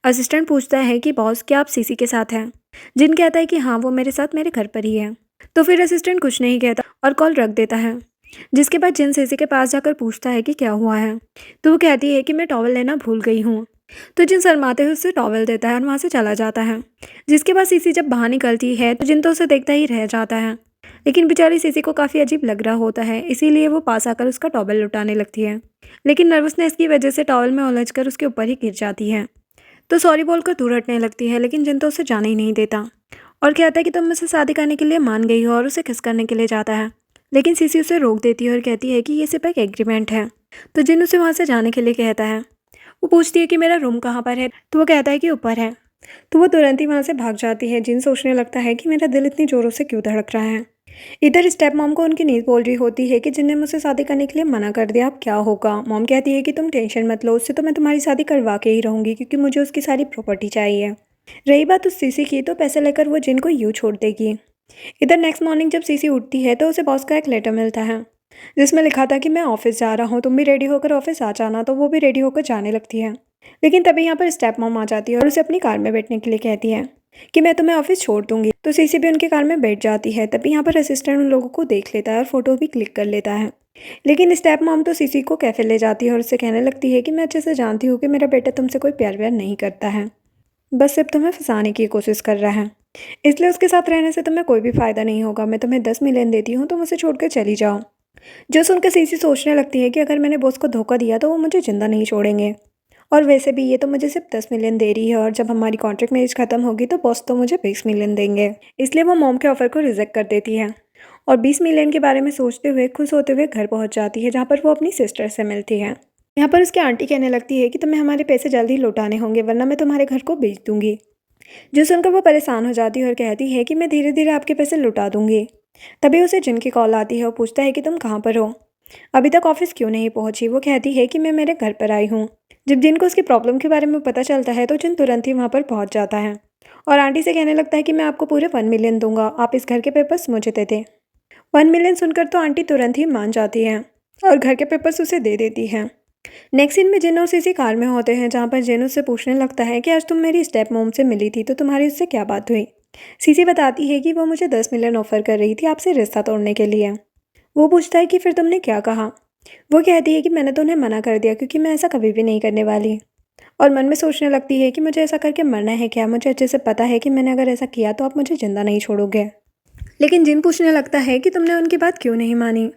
असिस्टेंट पूछता है कि बॉस, क्या आप सीसी के साथ हैं। जिन कहता है कि हाँ, वो मेरे साथ मेरे घर पर ही है। तो फिर असिस्टेंट कुछ नहीं कहता और कॉल रख देता है। जिसके बाद जिन सीसी के पास जाकर पूछता है कि क्या हुआ है। तो वो कहती है कि मैं टॉवल लेना भूल गई हूँ। तो जिन शर्माते हुए उससे टॉवल देता है और वहाँ से चला जाता है। जिसके बाद सीसी जब बाहर निकलती है तो जिन तो उसे देखता ही रह जाता है। लेकिन बेचारी सीसी को काफ़ी अजीब लग रहा होता है, इसीलिए वो पास आकर उसका टॉवल लुटाने लगती है। लेकिन नर्वसनेस की वजह से टॉवल में उलझकर उसके ऊपर ही गिर जाती है। तो सॉरी बोलकर दूर हटने लगती है, लेकिन जिन तो उसे जाने ही नहीं देता और कहता है कि तुम मुझसे शादी करने के लिए मान गई हो, और उसे किस करने के लिए जाता है। लेकिन सीसी उसे रोक देती है और कहती है कि ये सिर्फ एक एग्रीमेंट है। तो जिन उसे वहाँ से जाने के लिए कहता है। वो पूछती है कि मेरा रूम कहाँ पर है, तो वो कहता है कि ऊपर है। तो वो तुरंत ही वहाँ से भाग जाती है। जिन सोचने लगता है कि मेरा दिल इतनी ज़ोरों से क्यों धड़क रहा है। इधर स्टेप मॉम को उनकी नींद बोल रही होती है कि जिनने मुझसे शादी करने के लिए मना कर दिया, अब क्या होगा। मॉम कहती है कि तुम टेंशन मत लो, उससे तो मैं तुम्हारी शादी करवा के ही रहूँगी, क्योंकि मुझे उसकी सारी प्रॉपर्टी चाहिए। रही बात उस सीसी की, तो पैसे लेकर वो जिन को यूँ छोड़ देगी। इधर नेक्स्ट मॉर्निंग जब सीसी उठती है तो उसे बॉस का एक लेटर मिलता है, जिसमें लिखा था कि मैं ऑफिस जा रहा हूँ, तुम भी रेडी होकर ऑफिस आ जाना। तो वो भी रेडी होकर जाने लगती है। लेकिन तभी यहाँ पर स्टेप मॉम आ जाती है और उसे अपनी कार में बैठने के लिए कहती है कि मैं तुम्हें ऑफिस छोड़ दूंगी। तो सीसी भी उनकी कार में बैठ जाती है। तभी यहाँ पर असिस्टेंट उन लोगों को देख लेता है और फोटो भी क्लिक कर लेता है। लेकिन स्टेप मॉम तो सीसी को कैफे ले जाती है और उससे कहने लगती है कि मैं अच्छे से जानती हूँ कि मेरा बेटा तुमसे कोई प्यार व्यार नहीं करता है, बस सिर्फ तुम्हें फंसाने की कोशिश कर रहा है। इसलिए उसके साथ रहने से तुम्हें कोई भी फ़ायदा नहीं होगा। मैं तुम्हें 10 मिलियन देती हूँ, तुम उसे छोड़कर चली जाओ। जो सुनकर सीसी सोचने लगती है कि अगर मैंने बॉस को धोखा दिया तो वो मुझे ज़िंदा नहीं छोड़ेंगे, और वैसे भी ये तो मुझे सिर्फ 10 मिलियन दे रही है, और जब हमारी कॉन्ट्रैक्ट मैरिज खत्म होगी तो बॉस तो मुझे 20 मिलियन देंगे। इसलिए वो मॉम के ऑफर को रिजेक्ट कर देती है और 20 मिलियन के बारे में सोचते हुए खुश होते हुए घर पहुंच जाती है, जहाँ पर वो अपनी सिस्टर से मिलती है। यहाँ पर उसकी आंटी कहने लगती है कि तुम्हें हमारे पैसे जल्दी लौटाने होंगे, वरना मैं तुम्हारे घर को बेच दूंगी। जो सुनकर वो परेशान हो जाती है और कहती है कि मैं धीरे धीरे आपके पैसे लौटा दूंगी। तभी उसे जिन की कॉल आती है और पूछता है कि तुम कहाँ पर हो, अभी तक ऑफिस क्यों नहीं पहुंची। वो कहती है कि मैं मेरे घर पर आई हूँ। जब जिन को उसकी प्रॉब्लम के बारे में पता चलता है तो जिन तुरंत ही वहाँ पर पहुँच जाता है और आंटी से कहने लगता है कि मैं आपको पूरे 1 मिलियन दूंगा, आप इस घर के पेपर्स मुझे दे दें। 1 मिलियन सुनकर तो आंटी तुरंत ही मान जाती है और घर के पेपर्स उसे दे देती है। नेक्स्ट सीन में जिन और सीसी कार में होते हैं, जहाँ पर जिन उससे पूछने लगता है कि आज तुम मेरी स्टेप मोम से मिली थी, तो तुम्हारी उससे क्या बात हुई। सीसी बताती है कि वो मुझे 10 मिलियन ऑफर कर रही थी आपसे रिश्ता तोड़ने के लिए। वो पूछता है कि फिर तुमने क्या कहा। वो कहती है कि मैंने तो उन्हें मना कर दिया, क्योंकि मैं ऐसा कभी भी नहीं करने वाली। और मन में सोचने लगती है कि मुझे ऐसा करके मरना है क्या, मुझे अच्छे से पता है कि मैंने अगर ऐसा किया तो आप मुझे जिंदा नहीं छोड़ोगे। लेकिन जिन पूछने लगता है कि तुमने उनकी बात क्यों नहीं मानी।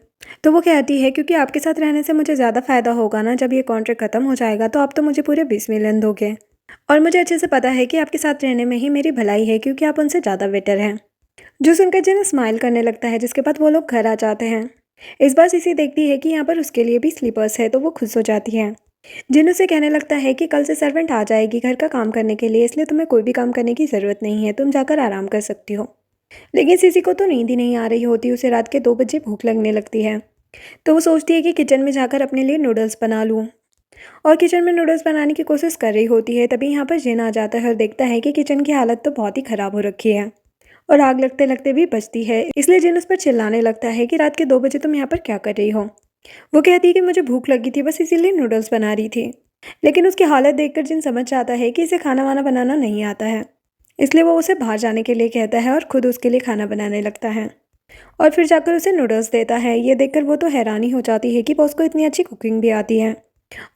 तो वो कहती है क्योंकि आपके साथ रहने से मुझे ज़्यादा फ़ायदा होगा ना, जब ये कॉन्ट्रैक्ट ख़त्म हो जाएगा तो आप तो मुझे पूरे 20 मिलियन दोगे, और मुझे अच्छे से पता है कि आपके साथ रहने में ही मेरी भलाई है, क्योंकि आप उनसे ज़्यादा बेटर हैं। जो सुनकर जिन स्माइल करने लगता है, जिसके बाद वो लोग घर आ जाते हैं। इस बार सीसी देखती है कि यहाँ पर उसके लिए भी स्लीपर्स है, तो वो खुश हो जाती है। जिन उसे कहने लगता है कि कल से सर्वेंट आ जाएगी घर का काम करने के लिए, इसलिए तुम्हें कोई भी काम करने की ज़रूरत नहीं है, तुम जाकर आराम कर सकती हो। लेकिन सीसी को तो नींद ही नहीं आ रही होती, उसे रात के 2 बजे भूख लगने लगती है। तो वो सोचती है कि किचन में जाकर अपने लिए नूडल्स बना लूँ। और किचन में नूडल्स बनाने की कोशिश कर रही होती है। तभी यहाँ पर जिन आ जाता है और देखता है कि किचन की हालत तो बहुत ही ख़राब हो रखी है और आग लगते लगते भी बचती है। इसलिए जिन उस पर चिल्लाने लगता है कि रात के 2 बजे तुम यहाँ पर क्या कर रही हो। वो कहती है कि मुझे भूख लगी थी, बस इसीलिए नूडल्स बना रही थी। लेकिन उसकी हालत देखकर जिन समझ जाता है कि इसे खाना वाना बनाना नहीं आता है। इसलिए वो उसे बाहर जाने के लिए कहता है और खुद उसके लिए खाना बनाने लगता है और फिर जाकर उसे नूडल्स देता है। ये देखकर वो तो हैरानी हो जाती है कि बॉस को इतनी अच्छी कुकिंग भी आती है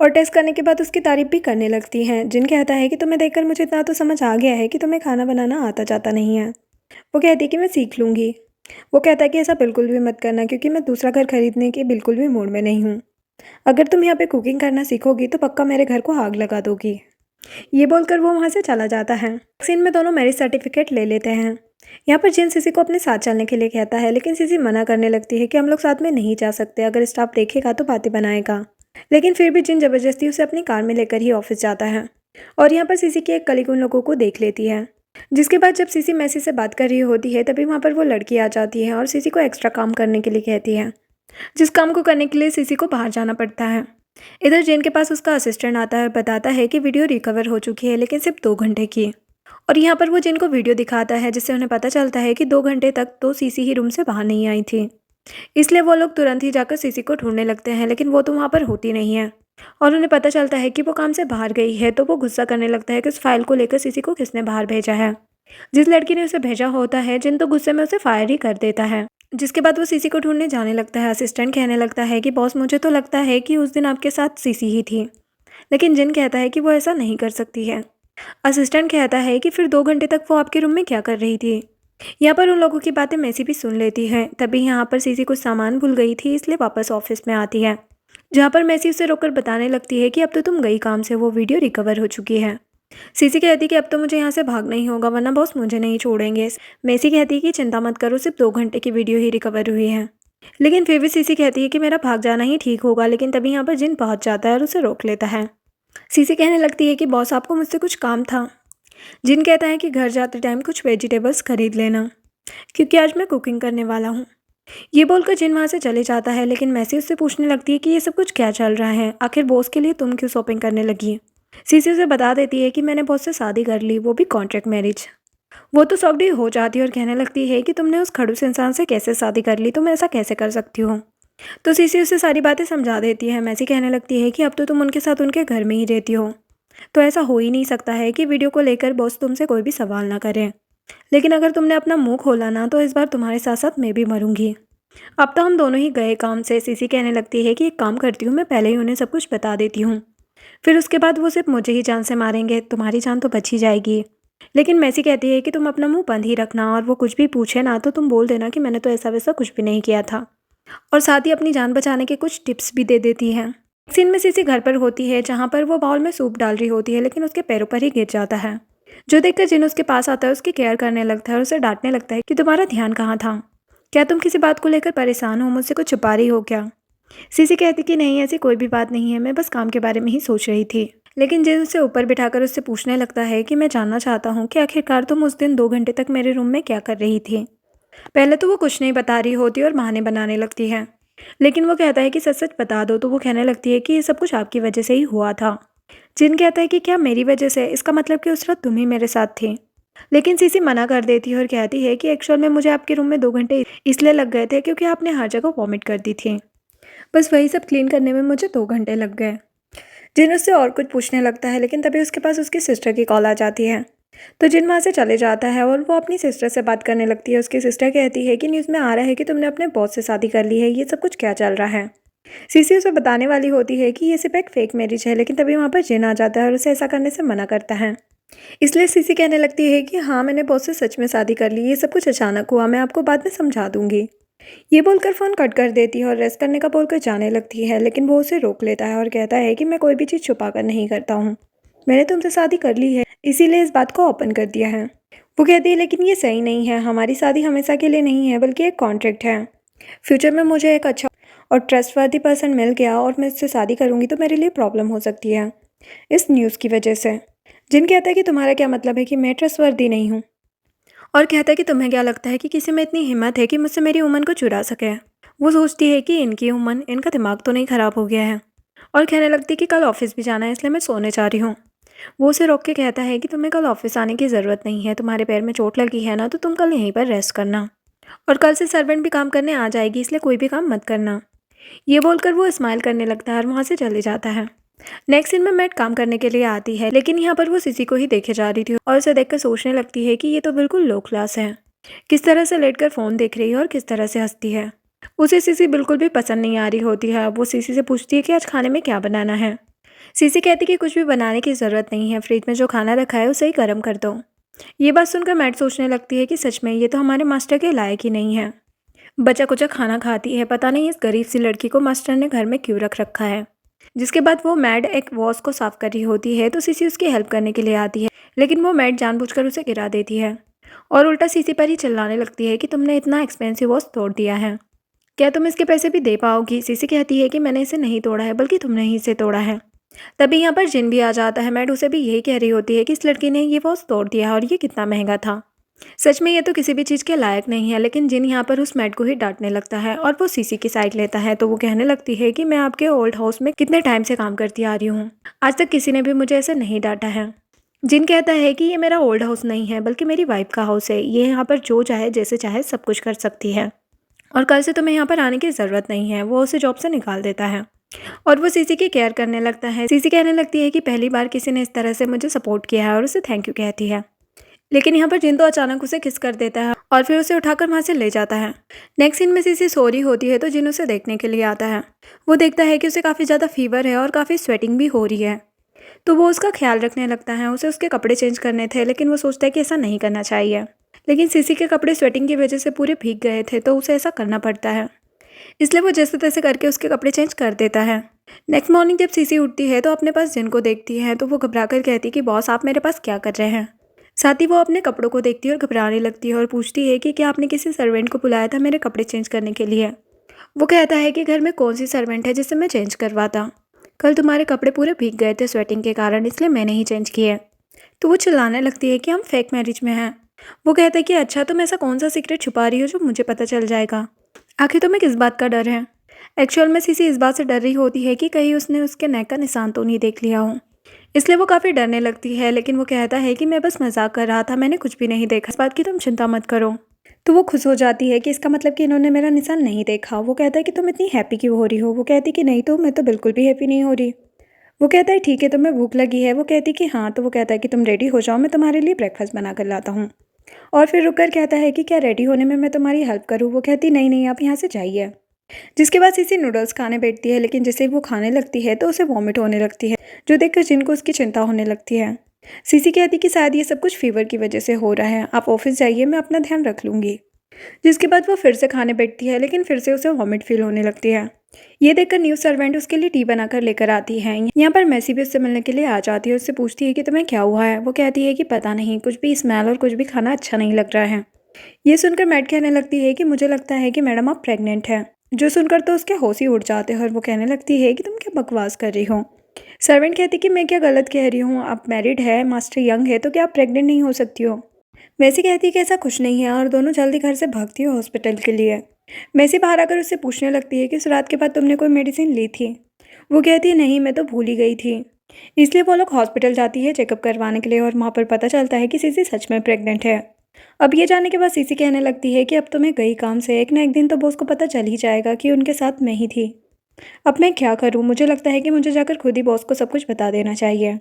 और टेस्ट करने के बाद उसकी तारीफ भी करने लगती हैं। जिन कहता है कि तुम्हें देखकर मुझे इतना तो समझ आ गया है कि तुम्हें खाना बनाना आता जाता नहीं है। वो कहती है कि मैं सीख लूँगी। वो कहता है कि ऐसा बिल्कुल भी मत करना, क्योंकि मैं दूसरा घर खरीदने के बिल्कुल भी मूड में नहीं हूँ। अगर तुम यहाँ पे कुकिंग करना सीखोगी तो पक्का मेरे घर को आग लगा दोगी। ये बोलकर वो वहाँ से चला जाता है। सीन में दोनों मैरिज सर्टिफिकेट ले लेते हैं। यहाँ पर जिन सिसी को अपने साथ चलने के लिए कहता है, लेकिन सिसी मना करने लगती है कि हम लोग साथ में नहीं जा सकते, अगर स्टाफ देखेगा तो बातें बनाएगा। लेकिन फिर भी जिन जबरदस्ती उसे अपनी कार में लेकर ही ऑफिस जाता है और यहाँ पर सिसी की एक कलीग उन लोगों को देख लेती है। जिसके बाद जब सिसी मैसी से बात कर रही होती है तभी वहाँ पर वो लड़की आ जाती है और सिसी को एक्स्ट्रा काम करने के लिए कहती है, जिस काम को करने के लिए सिसी को बाहर जाना पड़ता है। इधर जेन के पास उसका असिस्टेंट आता है और बताता है कि वीडियो रिकवर हो चुकी है, लेकिन सिर्फ 2 घंटे की। और यहाँ पर वो जेन को वीडियो दिखाता है, जिससे उन्हें पता चलता है कि 2 घंटे तक तो सीसी ही रूम से बाहर नहीं आई थी। इसलिए वो लोग तुरंत ही जाकर सीसी को ढूंढने लगते हैं, लेकिन वो तो वहाँ पर होती नहीं है और उन्हें पता चलता है कि वो काम से बाहर गई है। तो वो गुस्सा करने लगता है कि उस फाइल को लेकर सीसी को किसने बाहर भेजा है। जिस लड़की ने उसे भेजा होता है, जिन तो गुस्से में उसे फायर ही कर देता है। जिसके बाद वो सीसी को ढूंढने जाने लगता है। असिस्टेंट कहने लगता है कि बॉस, मुझे तो लगता है कि उस दिन आपके साथ सीसी ही थी। लेकिन जिन कहता है कि वो ऐसा नहीं कर सकती है। असिस्टेंट कहता है कि फिर 2 घंटे तक वो आपके रूम में क्या कर रही थी। यहाँ पर उन लोगों की बातें मैसी भी सुन लेती है। तभी यहाँ पर सीसी कुछ सामान भूल गई थी, इसलिए वापस ऑफिस में आती है, जहाँ पर मैसी उसे रोककर बताने लगती है कि अब तो तुम गई काम से, वो वीडियो रिकवर हो चुकी है। सीसी कहती कि अब तो मुझे यहाँ से भागना ही होगा, वरना बॉस मुझे नहीं छोड़ेंगे। मैसी कहती है कि चिंता मत करो, सिर्फ 2 घंटे की वीडियो ही रिकवर हुई है। लेकिन फिर भी सीसी कहती है कि मेरा भाग जाना ही ठीक होगा। लेकिन तभी यहाँ पर जिन पहुँच जाता है और उसे रोक लेता है। सीसी कहने लगती है कि बॉस, आपको मुझसे कुछ काम था। जिन कहता है कि घर जाते टाइम कुछ वेजिटेबल्स खरीद लेना, क्योंकि आज मैं कुकिंग करने वाला हूँ। ये बोलकर जिन वहाँ से चले जाता है। लेकिन मैसी उससे पूछने लगती है कि ये सब कुछ क्या चल रहा है, आखिर बॉस के लिए तुम क्यों शॉपिंग करने लगी। सीसी उसे बता देती है कि मैंने बॉस से शादी कर ली, वो भी कॉन्ट्रैक्ट मैरिज। वो तो सॉफ्ट हो जाती है और कहने लगती है कि तुमने उस खड़ूस इंसान से कैसे शादी कर ली, तुम ऐसा कैसे कर सकती हो। तो सीसी उसे सारी बातें समझा देती है। मैसी कहने लगती है कि अब तो तुम उनके साथ उनके घर में ही रहती हो, तो ऐसा हो ही नहीं सकता है कि वीडियो को लेकर बॉस तुमसे कोई भी सवाल ना करें। लेकिन अगर तुमने अपना मुंह खोला ना, तो इस बार तुम्हारे साथ साथ मैं भी मरूंगी। अब तो हम दोनों ही गए काम से। सीसी कहने लगती है कि एक काम करती हूँ, मैं पहले ही उन्हें सब कुछ बता देती हूँ, फिर उसके बाद वो सिर्फ मुझे ही जान से मारेंगे, तुम्हारी जान तो बच ही जाएगी। लेकिन मैसी कहती है कि तुम अपना मुंह बंद ही रखना, और वो कुछ भी पूछे ना तो तुम बोल देना कि मैंने तो ऐसा वैसा कुछ भी नहीं किया था, और साथ ही अपनी जान बचाने के कुछ टिप्स भी दे देती है। सीन में सीसी घर पर होती है, जहाँ पर वो बाउल में सूप डाल रही होती है, लेकिन उसके पैरों पर ही गिर जाता है। जो देखकर जिन उसके पास आता है, उसकी केयर करने लगता है और उसे डांटने लगता है कि तुम्हारा ध्यान कहाँ था, क्या तुम किसी बात को लेकर परेशान हो, मुझसे कुछ छुपा रही हो क्या। सीसी कहती कि नहीं, ऐसी कोई भी बात नहीं है, मैं बस काम के बारे में ही सोच रही थी। लेकिन जिन उसे ऊपर बिठाकर उससे पूछने लगता है कि मैं जानना चाहता हूँ कि आखिरकार तुम उस दिन 2 घंटे तक मेरे रूम में क्या कर रही थी। पहले तो वो कुछ नहीं बता रही होती और बहाने बनाने लगती है, लेकिन वो कहता है कि सच सच बता दो। तो वो कहने लगती है कि ये सब कुछ आपकी वजह से ही हुआ था। जिन कहता है कि क्या मेरी वजह से, इसका मतलब कि उस रात तुम ही मेरे साथ थी। लेकिन सीसी मना कर देती है और कहती है कि एक्चुअल में मुझे आपके रूम में 2 घंटे इसलिए लग गए थे क्योंकि आपने हर जगह वॉमिट कर दी थी, बस वही सब क्लीन करने में मुझे 2 घंटे लग गए। जिन उससे और कुछ पूछने लगता है, लेकिन तभी उसके पास उसकी सिस्टर की कॉल आ जाती है। तो जिन वहाँ से चले जाता है और वो अपनी सिस्टर से बात करने लगती है। उसकी सिस्टर कहती है कि न्यूज़ में आ रहा है कि तुमने अपने बॉस से शादी कर ली है, ये सब कुछ क्या चल रहा है। सीसी उसे बताने वाली होती है कि ये सिर्फ एक फेक मैरिज है, लेकिन तभी वहाँ पर जिन आ जाता है और उसे ऐसा करने से मना करता है। इसलिए सीसी कहने लगती है कि हाँ, मैंने बॉस से सच में शादी कर ली, ये सब कुछ अचानक हुआ, मैं आपको बाद में समझा दूंगी। ये बोलकर फ़ोन कट कर देती है और रेस्ट करने का बोलकर जाने लगती है। लेकिन वो उसे रोक लेता है और कहता है कि मैं कोई भी चीज़ छुपा कर नहीं करता हूँ, मैंने तुमसे शादी कर ली है, इसीलिए इस बात को ओपन कर दिया है। वो कहती है लेकिन ये सही नहीं है, हमारी शादी हमेशा के लिए नहीं है, बल्कि एक कॉन्ट्रैक्ट है। फ्यूचर में मुझे एक अच्छा और ट्रस्टवर्दी पर्सन मिल गया और मैं इससे शादी करूँगी तो मेरे लिए प्रॉब्लम हो सकती है इस न्यूज़ की वजह से। जिन कहता है कि तुम्हारा क्या मतलब है कि मैं ट्रस्टवर्दी नहीं हूँ, और कहता है कि तुम्हें क्या लगता है कि किसी में इतनी हिम्मत है कि मुझसे मेरी उमन को चुरा सके। वो सोचती है कि इनकी उमन, इनका दिमाग तो नहीं ख़राब हो गया है। और कहने लगती है कि कल ऑफिस भी जाना है इसलिए मैं सोने जा रही हूँ। वो उसे रोक के कहता है कि तुम्हें कल ऑफिस आने की ज़रूरत नहीं है, तुम्हारे पैर में चोट लगी है ना, तो तुम कल यहीं पर रेस्ट करना और कल से सर्वेंट भी काम करने आ जाएगी, इसलिए कोई भी काम मत करना। ये बोलकर वो स्माइल करने लगता है और वहाँ से चले जाता है। नेक्स्ट सीन में मैट काम करने के लिए आती है, लेकिन यहाँ पर वो सीसी को ही देखे जा रही थी और उसे देखकर सोचने लगती है कि ये तो बिल्कुल लो क्लास है। किस तरह से लेटकर फ़ोन देख रही है और किस तरह से हंसती है। उसे सीसी बिल्कुल भी पसंद नहीं आ रही होती है। वो सीसी से पूछती है कि आज खाने में क्या बनाना है। सीसी कहती कि कुछ भी बनाने की ज़रूरत नहीं है, फ्रिज में जो खाना रखा है उसे ही गर्म कर दो। ये बात सुनकर मैट सोचने लगती है कि सच में ये तो हमारे मास्टर के लायक ही नहीं है। बचा कुचा खाना खाती है, पता नहीं इस गरीब सी लड़की को मास्टर ने घर में क्यों रख रखा है। जिसके बाद वो मैड एक वॉश को साफ कर रही होती है तो सीसी उसकी हेल्प करने के लिए आती है, लेकिन वो मैड जानबूझकर उसे गिरा देती है और उल्टा सीसी पर ही चिल्लाने लगती है कि तुमने इतना एक्सपेंसिव वॉश तोड़ दिया है, क्या तुम इसके पैसे भी दे पाओगी। सीसी कहती है कि मैंने इसे नहीं तोड़ा है, बल्कि तुमने ही इसे तोड़ा है। तभी यहाँ पर जिन भी आ जाता है। मैड उसे भी यही कह रही होती है कि इस लड़की ने ये वॉच तोड़ दिया है और ये कितना महंगा था। सच में ये तो किसी भी चीज़ के लायक नहीं है। लेकिन जिन यहाँ पर उस मैड को ही डांटने लगता है और वो सीसी की साइड लेता है। तो वो कहने लगती है कि मैं आपके ओल्ड हाउस में कितने टाइम से काम करती आ रही हूँ, आज तक किसी ने भी मुझे ऐसे नहीं डांटा है। जिन कहता है कि ये मेरा ओल्ड हाउस नहीं है, बल्कि मेरी वाइफ का हाउस है, ये यहाँ पर जो चाहे जैसे चाहे सब कुछ कर सकती है और कल से तुम्हें यहाँ पर आने की ज़रूरत नहीं है। वो उसे जॉब से निकाल देता है और वो सीसी की केयर करने लगता है। सीसी कहने लगती है कि पहली बार किसी ने इस तरह से मुझे सपोर्ट किया है और उसे थैंक यू कहती है। लेकिन यहाँ पर जिन तो अचानक उसे किस कर देता है और फिर उसे उठाकर वहाँ से ले जाता है। नेक्स्ट सीन में सीसी सो रही होती है तो जिन उसे देखने के लिए आता है। वो देखता है कि उसे काफ़ी ज़्यादा फीवर है और काफ़ी स्वेटिंग भी हो रही है, तो वो उसका ख्याल रखने लगता है। उसे उसके कपड़े चेंज करने थे, लेकिन वो सोचता है कि ऐसा नहीं करना चाहिए। लेकिन सीसी के कपड़े स्वेटिंग की वजह से पूरे भीग गए थे, तो उसे ऐसा करना पड़ता है। इसलिए वो जैसे तैसे करके उसके कपड़े चेंज कर देता है। नेक्स्ट मॉर्निंग जब सीसी उठती है तो अपने पास जिन को देखती है, तो वो घबरा कर कहती कि बॉस आप मेरे पास क्या कर रहे हैं। साथ ही वो अपने कपड़ों को देखती है और घबराने लगती है और पूछती है कि क्या आपने किसी सर्वेंट को बुलाया था मेरे कपड़े चेंज करने के लिए। वो कहता है कि घर में कौन सी सर्वेंट है जिससे मैं चेंज करवाता। कल तुम्हारे कपड़े पूरे भीग गए थे स्वेटिंग के कारण, इसलिए मैंने ही चेंज किए। तो वो चिल्लाने लगती है कि हम फेक मैरिज में हैं। वो कहता है कि अच्छा, तुम ऐसा कौन सा सीक्रेट छुपा रही हो जो मुझे पता चल जाएगा। आखिर तुम्हें किस बात का डर है। एक्चुअल में सीसी इस बात से डर रही होती है कि कहीं उसने उसके नेक का निशान तो नहीं देख लिया हो, इसलिए वो काफ़ी डरने लगती है। लेकिन वो कहता है कि मैं बस मजाक कर रहा था, मैंने कुछ भी नहीं देखा, इस बात की तुम चिंता मत करो। तो वो खुश हो जाती है कि इसका मतलब कि इन्होंने मेरा निशान नहीं देखा। वो कहता है कि तुम इतनी हैप्पी क्यों हो रही हो। वो कहती कि नहीं तो मैं तो बिल्कुल भी हैप्पी नहीं हो रही। वो कहता है ठीक है, तुम्हें भूख लगी है। वो कहती कि हाँ। तो वो कहता है कि तुम रेडी हो जाओ, मैं तुम्हारे लिए ब्रेकफास्ट बना कर लाता हूँ। और फिर रुककर कहता है कि क्या रेडी होने में मैं तुम्हारी हेल्प करूँ। वो कहती नहीं नहीं, आप यहाँ से जाइए। जिसके बाद सीसी नूडल्स खाने बैठती है, लेकिन जैसे ही वो खाने लगती है तो उसे वॉमिट होने लगती है, जो देखकर जिनको उसकी चिंता होने लगती है। सीसी कहती कि शायद ये सब कुछ फीवर की वजह से हो रहा है, आप ऑफिस जाइए, मैं अपना ध्यान रख लूँगी। जिसके बाद वो फिर से खाने बैठती है, लेकिन फिर से उसे वॉमिट फील होने लगती है। ये देखकर न्यू सर्वेंट उसके लिए टी बनाकर लेकर आती है। यहाँ पर मैसी भी उससे मिलने के लिए आ जाती है। उससे पूछती है कि तुम्हें क्या हुआ है। वो कहती है कि पता नहीं, कुछ भी स्मेल और कुछ भी खाना अच्छा नहीं लग रहा है। ये सुनकर मैड कहने लगती है कि मुझे लगता है कि मैडम आप प्रेग्नेंट हैं। जो सुनकर तो उसके होश ही उड़ जाते हैं और वो कहने लगती है कि तुम क्या बकवास कर रही हो। सर्वेंट कहती कि मैं क्या गलत कह रही हूँ, आप मैरिड है, मास्टर यंग है, तो क्या आप प्रेग्नेंट नहीं हो सकती हो। मैसी कहती कि ऐसा कुछ नहीं है और दोनों जल्दी घर से भागती है हॉस्पिटल के लिए। मैसी बाहर आकर उससे पूछने लगती है कि उस रात के बाद तुमने कोई मेडिसिन ली थी। वो कहती है नहीं, मैं तो भूल ही गई थी। इसलिए वो लोग हॉस्पिटल जाती है चेकअप करवाने के लिए और वहाँ पर पता चलता है कि सीसी सच में प्रेग्नेंट है। अब ये जानने के बाद सीसी कहने लगती है कि अब तो मैं गई काम से, एक ना एक दिन तो बॉस को पता चल ही जाएगा कि उनके साथ मैं ही थी। अब मैं क्या करूँ। मुझे लगता है कि मुझे जाकर खुद ही बॉस को सब कुछ बता देना चाहिए।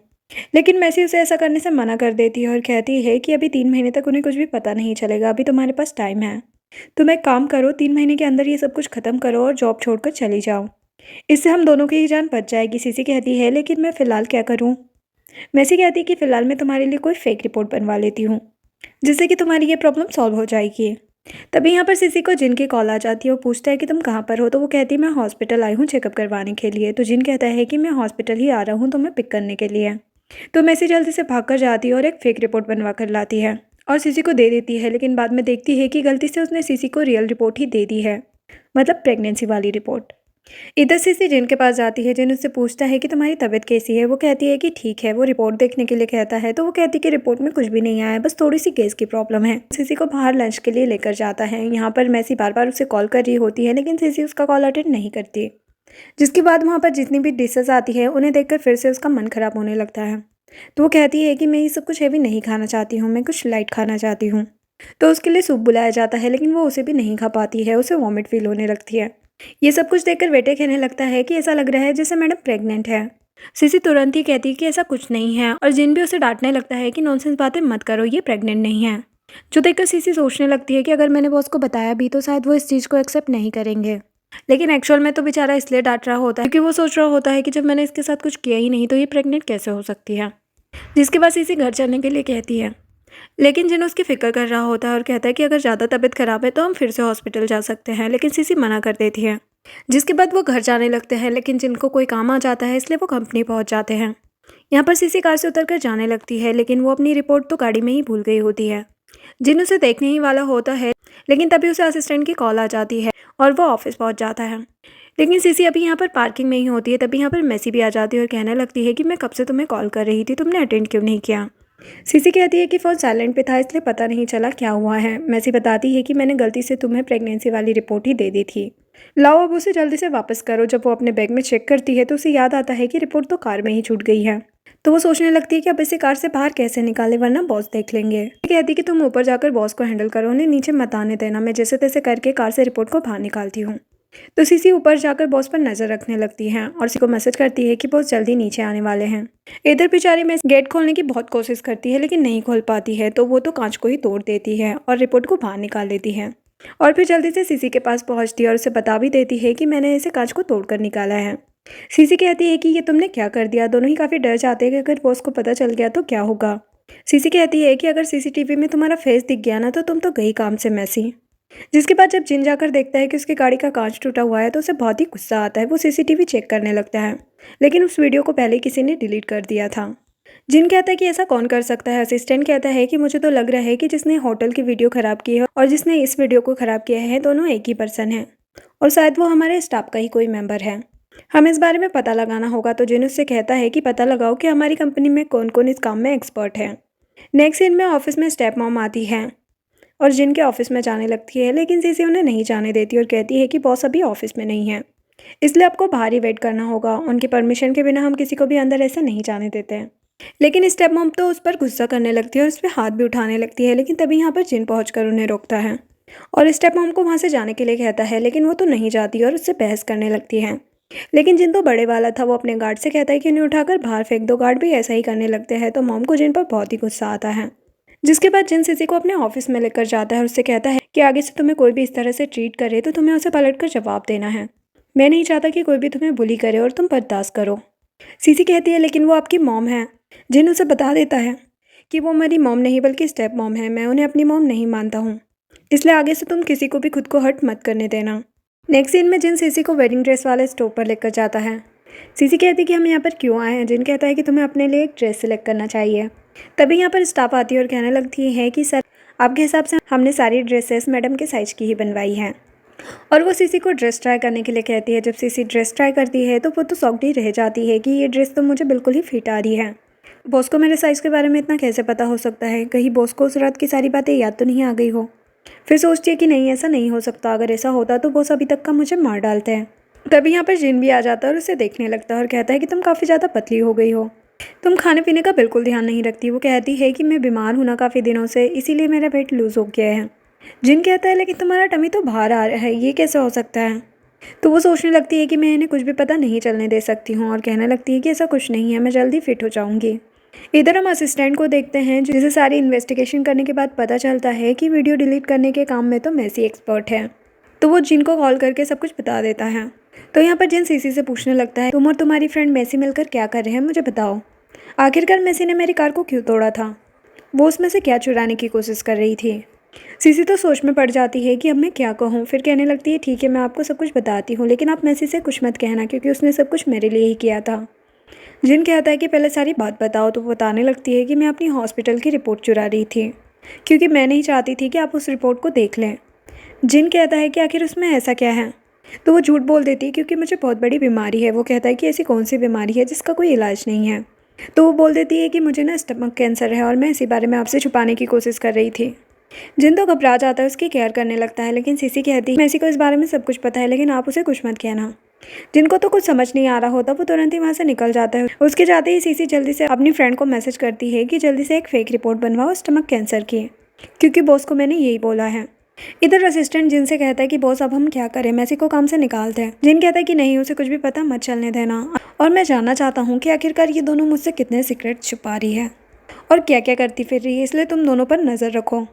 लेकिन मैसी उसे ऐसा करने से मना कर देती है और कहती है कि अभी 3 महीने तक उन्हें कुछ भी पता नहीं चलेगा, अभी तुम्हारे पास टाइम है। तुम एक काम करो, 3 महीने के अंदर ये सब कुछ खत्म करो और जॉब छोड़कर चली जाओ, इससे हम दोनों की ही जान बच जाएगी। सीसी कहती है लेकिन मैं फ़िलहाल क्या करूँ। मैसी कहती है कि फ़िलहाल मैं तुम्हारे लिए कोई फेक रिपोर्ट बनवा लेती हूँ, जिससे कि तुम्हारी ये प्रॉब्लम सॉल्व हो जाएगी। तभी यहाँ पर सीसी को जिन की कॉल आ जाती है। वो पूछता है कि तुम कहाँ पर हो। तो वो कहती है मैं हॉस्पिटल आई हूँ चेकअप करवाने के लिए। तो जिन कहता है कि मैं हॉस्पिटल ही आ रहा हूँ तुम्हें पिक करने के लिए। तो मैसी जल्दी से भाग कर जाती है और एक फेक रिपोर्ट बनवा कर लाती है और सीसी को दे देती है। लेकिन बाद में देखती है कि गलती से उसने सीसी को रियल रिपोर्ट ही दे दी है, मतलब प्रेगनेंसी वाली रिपोर्ट। इधर सीसी जिन के पास जाती है। जिन उससे पूछता है कि तुम्हारी तबीयत कैसी है। वो कहती है कि ठीक है। वो रिपोर्ट देखने के लिए कहता है तो वो कहती है कि रिपोर्ट में कुछ भी नहीं आया, बस थोड़ी सी गैस की प्रॉब्लम है। सीसी को बाहर लंच के लिए लेकर जाता है। यहाँ पर मैसी बार बार उसे कॉल कर रही होती है, लेकिन सीसी उसका कॉल अटेंड नहीं करती। जिसके बाद वहाँ पर जितनी भी डिशेज़ आती है उन्हें देखकर फिर से उसका मन ख़राब होने लगता है। तो वो कहती है कि मैं ये सब कुछ हेवी नहीं खाना चाहती हूँ, मैं कुछ लाइट खाना चाहती हूँ। तो उसके लिए सूप बुलाया जाता है लेकिन वो उसे भी नहीं खा पाती है, उसे वॉमिट फ़ील होने लगती है। ये सब कुछ देखकर वेटर कहने लगता है कि ऐसा लग रहा है जैसे मैडम प्रेग्नेंट है। सीसी तुरंत ही कहती है कि ऐसा कुछ नहीं है और जिन भी उसे डांटने लगता है कि नॉनसेंस बातें मत करो, ये प्रेग्नेंट नहीं है। जो देखकर सीसी सोचने लगती है कि अगर मैंने बॉस को बताया भी तो शायद वो इस चीज़ को एक्सेप्ट नहीं करेंगे। लेकिन एक्चुअल में तो बेचारा इसलिए डांट रहा होता है क्योंकि वो सोच रहा होता है कि जब मैंने इसके साथ कुछ किया ही नहीं तो ये प्रेग्नेंट कैसे हो सकती है। जिसके बाद सीसी घर चलने के लिए कहती है, लेकिन जिन उसकी फ़िक्र कर रहा होता है और कहता है कि अगर ज़्यादा तबीयत ख़राब है तो हम फिर से हॉस्पिटल जा सकते हैं, लेकिन सीसी मना कर देती है। जिसके बाद वो घर जाने लगते हैं लेकिन जिनको कोई काम आ जाता है इसलिए वो कंपनी पहुंच जाते हैं। यहाँ पर सीसी कार से उतरकर जाने लगती है लेकिन वो अपनी रिपोर्ट तो गाड़ी में ही भूल गई होती है। जिन उसे देखने ही वाला होता है लेकिन तभी उसे असिस्टेंट की कॉल आ जाती है और वो ऑफिस पहुंच जाता है। लेकिन सीसी अभी यहाँ पर पार्किंग में ही होती है, तभी यहाँ पर मैसी भी आ जाती है और कहने लगती है कि मैं कब से तुम्हें कॉल कर रही थी, तुमने अटेंड क्यों नहीं किया। सीसी कहती है कि फ़ोन साइलेंट पे था इसलिए पता नहीं चला क्या हुआ है। मैसी बताती है कि मैंने गलती से तुम्हें प्रेगनेंसी वाली रिपोर्ट ही दे दी थी, लाओ अब उसे जल्दी से वापस करो। जब वो अपने बैग में चेक करती है तो उसे याद आता है कि रिपोर्ट तो कार में ही छूट गई है। तो वो सोचने लगती है कि अब इसे कार से बाहर कैसे निकाले वरना बॉस देख लेंगे। कहती है कि तुम ऊपर जाकर बॉस को हैंडल करो, उन्हें नीचे मत आने देना, मैं जैसे तैसे करके कार से रिपोर्ट को बाहर निकालती हूँ। तो सीसी ऊपर जाकर बॉस पर नजर रखने लगती है और उसी को मैसेज करती है कि बॉस जल्दी नीचे आने वाले हैं। इधर बेचारी में गेट खोलने की बहुत कोशिश करती है लेकिन नहीं खोल पाती है, तो वो तो कांच को ही तोड़ देती है और रिपोर्ट को बाहर निकाल लेती है और फिर जल्दी से सीसी के पास पहुंचती है और उसे बता भी देती है कि मैंने इसे कांच को तोड़कर निकाला है। सीसी कहती है कि ये तुमने क्या कर दिया। दोनों ही काफ़ी डर जाते हैं कि अगर बॉस को पता चल गया तो क्या होगा। सीसी कहती है कि अगर सीसीटीवी में तुम्हारा फेस दिख गया ना तो तुम तो गई काम से मैसी। जिसके बाद जब जिन जाकर देखता है कि उसकी गाड़ी का कांच टूटा हुआ है तो उसे बहुत ही गुस्सा आता है। वो सीसीटीवी चेक करने लगता है लेकिन उस वीडियो को पहले किसी ने डिलीट कर दिया था। जिन कहता है कि ऐसा कौन कर सकता है। असिस्टेंट कहता है कि मुझे तो लग रहा है कि जिसने होटल की वीडियो ख़राब की है और जिसने इस वीडियो को ख़राब किया है दोनों एक ही पर्सन है और शायद वो हमारे स्टाफ का ही कोई मेंबर है। हमें इस बारे में पता लगाना होगा। तो जिन उससे कहता है कि पता लगाओ कि हमारी कंपनी में कौन कौन इस काम में एक्सपर्ट है। नेक्स्ट सीन में ऑफिस में स्टेप मॉम आती है और जिन के ऑफिस में जाने लगती है लेकिन सीसी उन्हें नहीं जाने देती और कहती है कि बॉस अभी ऑफिस में नहीं है इसलिए आपको बाहर ही वेट करना होगा। उनकी परमिशन के बिना हम किसी को भी अंदर ऐसे नहीं जाने देते हैं। लेकिन स्टेप मॉम तो उस पर गुस्सा करने लगती है और उस पर हाथ भी उठाने लगती है लेकिन तभी यहाँ पर जिन पहुंचकर उन्हें रोकता है और स्टेप मॉम को वहाँ से जाने के लिए कहता है लेकिन वो तो नहीं जाती और उससे बहस करने लगती है। लेकिन जिन तो बड़े वाला था वो अपने गार्ड से कहता है कि उन्हें उठाकर बाहर फेंक दो। गार्ड भी ऐसा ही करने लगते हैं तो मॉम को जिन पर बहुत ही गुस्सा आता है। जिसके बाद जिन सीसी को अपने ऑफिस में लेकर जाता है और उससे कहता है कि आगे से तुम्हें कोई भी इस तरह से ट्रीट करे तो तुम्हें उसे पलटकर जवाब देना है। मैं नहीं चाहता कि कोई भी तुम्हें बुली करे और तुम बर्दाश्त करो। सीसी कहती है लेकिन वो आपकी मॉम है। जिन उसे बता देता है कि वो मेरी मॉम नहीं बल्कि स्टेप मॉम है, मैं उन्हें अपनी मॉम नहीं मानता हूँ, इसलिए आगे से तुम किसी को भी खुद को हर्ट मत करने देना। नेक्स्ट सीन में जिन सीसी को वेडिंग ड्रेस वाले स्टोर पर लेकर जाता है। सीसी कहती है कि हम यहाँ पर क्यों आए हैं। जिन कहता है कि तुम्हें अपने लिए एक ड्रेस सेलेक्ट करना चाहिए। तभी यहाँ पर स्टाफ आती है और कहने लगती है कि सर आपके हिसाब से हमने सारी ड्रेसेस मैडम के साइज की ही बनवाई हैं और वो सीसी को ड्रेस ट्राई करने के लिए कहती है। जब सीसी ड्रेस ट्राई करती है तो वो तो सॉक्ड ही रह जाती है कि ये ड्रेस तो मुझे बिल्कुल ही फिट आ रही है। बॉस को मेरे साइज़ के बारे में इतना कैसे पता हो सकता है, कहीं बॉस को उस रात की सारी बातें याद तो नहीं आ गई हो। फिर सोचती है कि नहीं ऐसा नहीं हो सकता, अगर ऐसा होता तो बॉस अभी तक का मुझे मार डालते हैं। तभी यहाँ पर जिन भी आ जाता है और उसे देखने लगता है और कहता है कि तुम काफ़ी ज़्यादा पतली हो गई हो, तुम खाने पीने का बिल्कुल ध्यान नहीं रखती। वो कहती है कि मैं बीमार हूँ ना काफ़ी दिनों से, इसीलिए मेरा वेट लूज़ हो गया है। जिन कहता है लेकिन तुम्हारा टमी तो बाहर आ रहा है, ये कैसे हो सकता है। तो वो सोचने लगती है कि मैं इन्हें कुछ भी पता नहीं चलने दे सकती हूँ और कहने लगती है कि ऐसा कुछ नहीं है, मैं जल्दी फिट हो जाऊँगी। इधर हम असिस्टेंट को देखते हैं जिसे सारी इन्वेस्टिगेशन करने के बाद पता चलता है कि वीडियो डिलीट करने के काम में तो मैसी एक्सपर्ट है। तो वो जिन को कॉल करके सब कुछ बता देता है। तो यहाँ पर जिन सीसी से पूछने लगता है तुम और तुम्हारी फ्रेंड मैसी मिलकर क्या कर रहे हैं, मुझे बताओ। आखिरकार मैसी ने मेरी कार को क्यों तोड़ा था, वो उसमें से क्या चुराने की कोशिश कर रही थी। सीसी तो सोच में पड़ जाती है कि अब मैं क्या कहूँ। फिर कहने लगती है ठीक है मैं आपको सब कुछ बताती हूँ लेकिन आप मैसी से कुछ मत कहना क्योंकि उसने सब कुछ मेरे लिए ही किया था। जिन कहता है कि पहले सारी बात बताओ। तो वो बताने लगती है कि मैं अपनी हॉस्पिटल की रिपोर्ट चुरा रही थी क्योंकि मैं नहीं चाहती थी कि आप उस रिपोर्ट को देख लें। जिन कहता है कि आखिर उसमें ऐसा क्या है। तो वो झूठ बोल देती है क्योंकि मुझे बहुत बड़ी बीमारी है। वो कहता है कि ऐसी कौन सी बीमारी है जिसका कोई इलाज नहीं है। तो वो बोल देती है कि मुझे ना स्टमक कैंसर है और मैं इसी बारे में आपसे छुपाने की कोशिश कर रही थी। जिन तो घबरा जाता है, उसकी केयर करने लगता है लेकिन सीसी कहती है मैसी को इस बारे में सब कुछ पता है लेकिन आप उसे कुछ मत कहना। जिनको तो कुछ समझ नहीं आ रहा होता वो तुरंत ही वहाँ से निकल जाता है। उसके जाते ही सीसी जल्दी से अपनी फ्रेंड को मैसेज करती है कि जल्दी से एक फेक रिपोर्ट बनवाओ स्टमक कैंसर की, क्योंकि बॉस को मैंने यही बोला है। इधर असिस्टेंट जिन से कहता है कि बॉस अब हम क्या करें, मैसी को काम से निकालते हैं। जिन कहता है कि नहीं, उसे कुछ भी पता मत चलने देना, और मैं जानना चाहता हूँ कि आखिरकार ये दोनों मुझसे कितने सीक्रेट छुपा रही है और क्या क्या करती फिर रही है, इसलिए तुम दोनों पर नज़र रखो।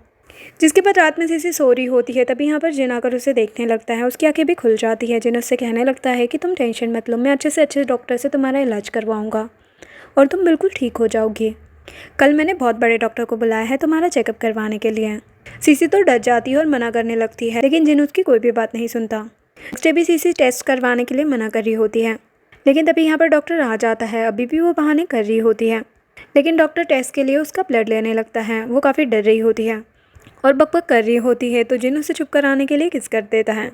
जिसके बाद रात में सीसी सो रही होती है, तभी यहाँ पर जिन आकर उसे देखने लगता है। उसकी आंखें भी खुल जाती है। जिन उससे कहने लगता है कि तुम टेंशन मत लो, मैं अच्छे से अच्छे डॉक्टर से तुम्हारा इलाज करवाऊँगा और तुम बिल्कुल ठीक हो जाओगी। कल मैंने बहुत बड़े डॉक्टर को बुलाया है तुम्हारा चेकअप करवाने के लिए। सीसी तो डर जाती है और मना करने लगती है, लेकिन जिन उसकी कोई भी बात नहीं सुनता। नेक्स्ट डे भी सीसी टेस्ट करवाने के लिए मना कर रही होती है, लेकिन तभी यहाँ पर डॉक्टर आ जाता है। अभी भी वो बहाने कर रही होती है, लेकिन डॉक्टर टेस्ट के लिए उसका ब्लड लेने लगता है। वो काफ़ी डर रही होती है और बकबक कर रही होती है, तो जिन उसे चुप कराने के लिए किस कर देता है।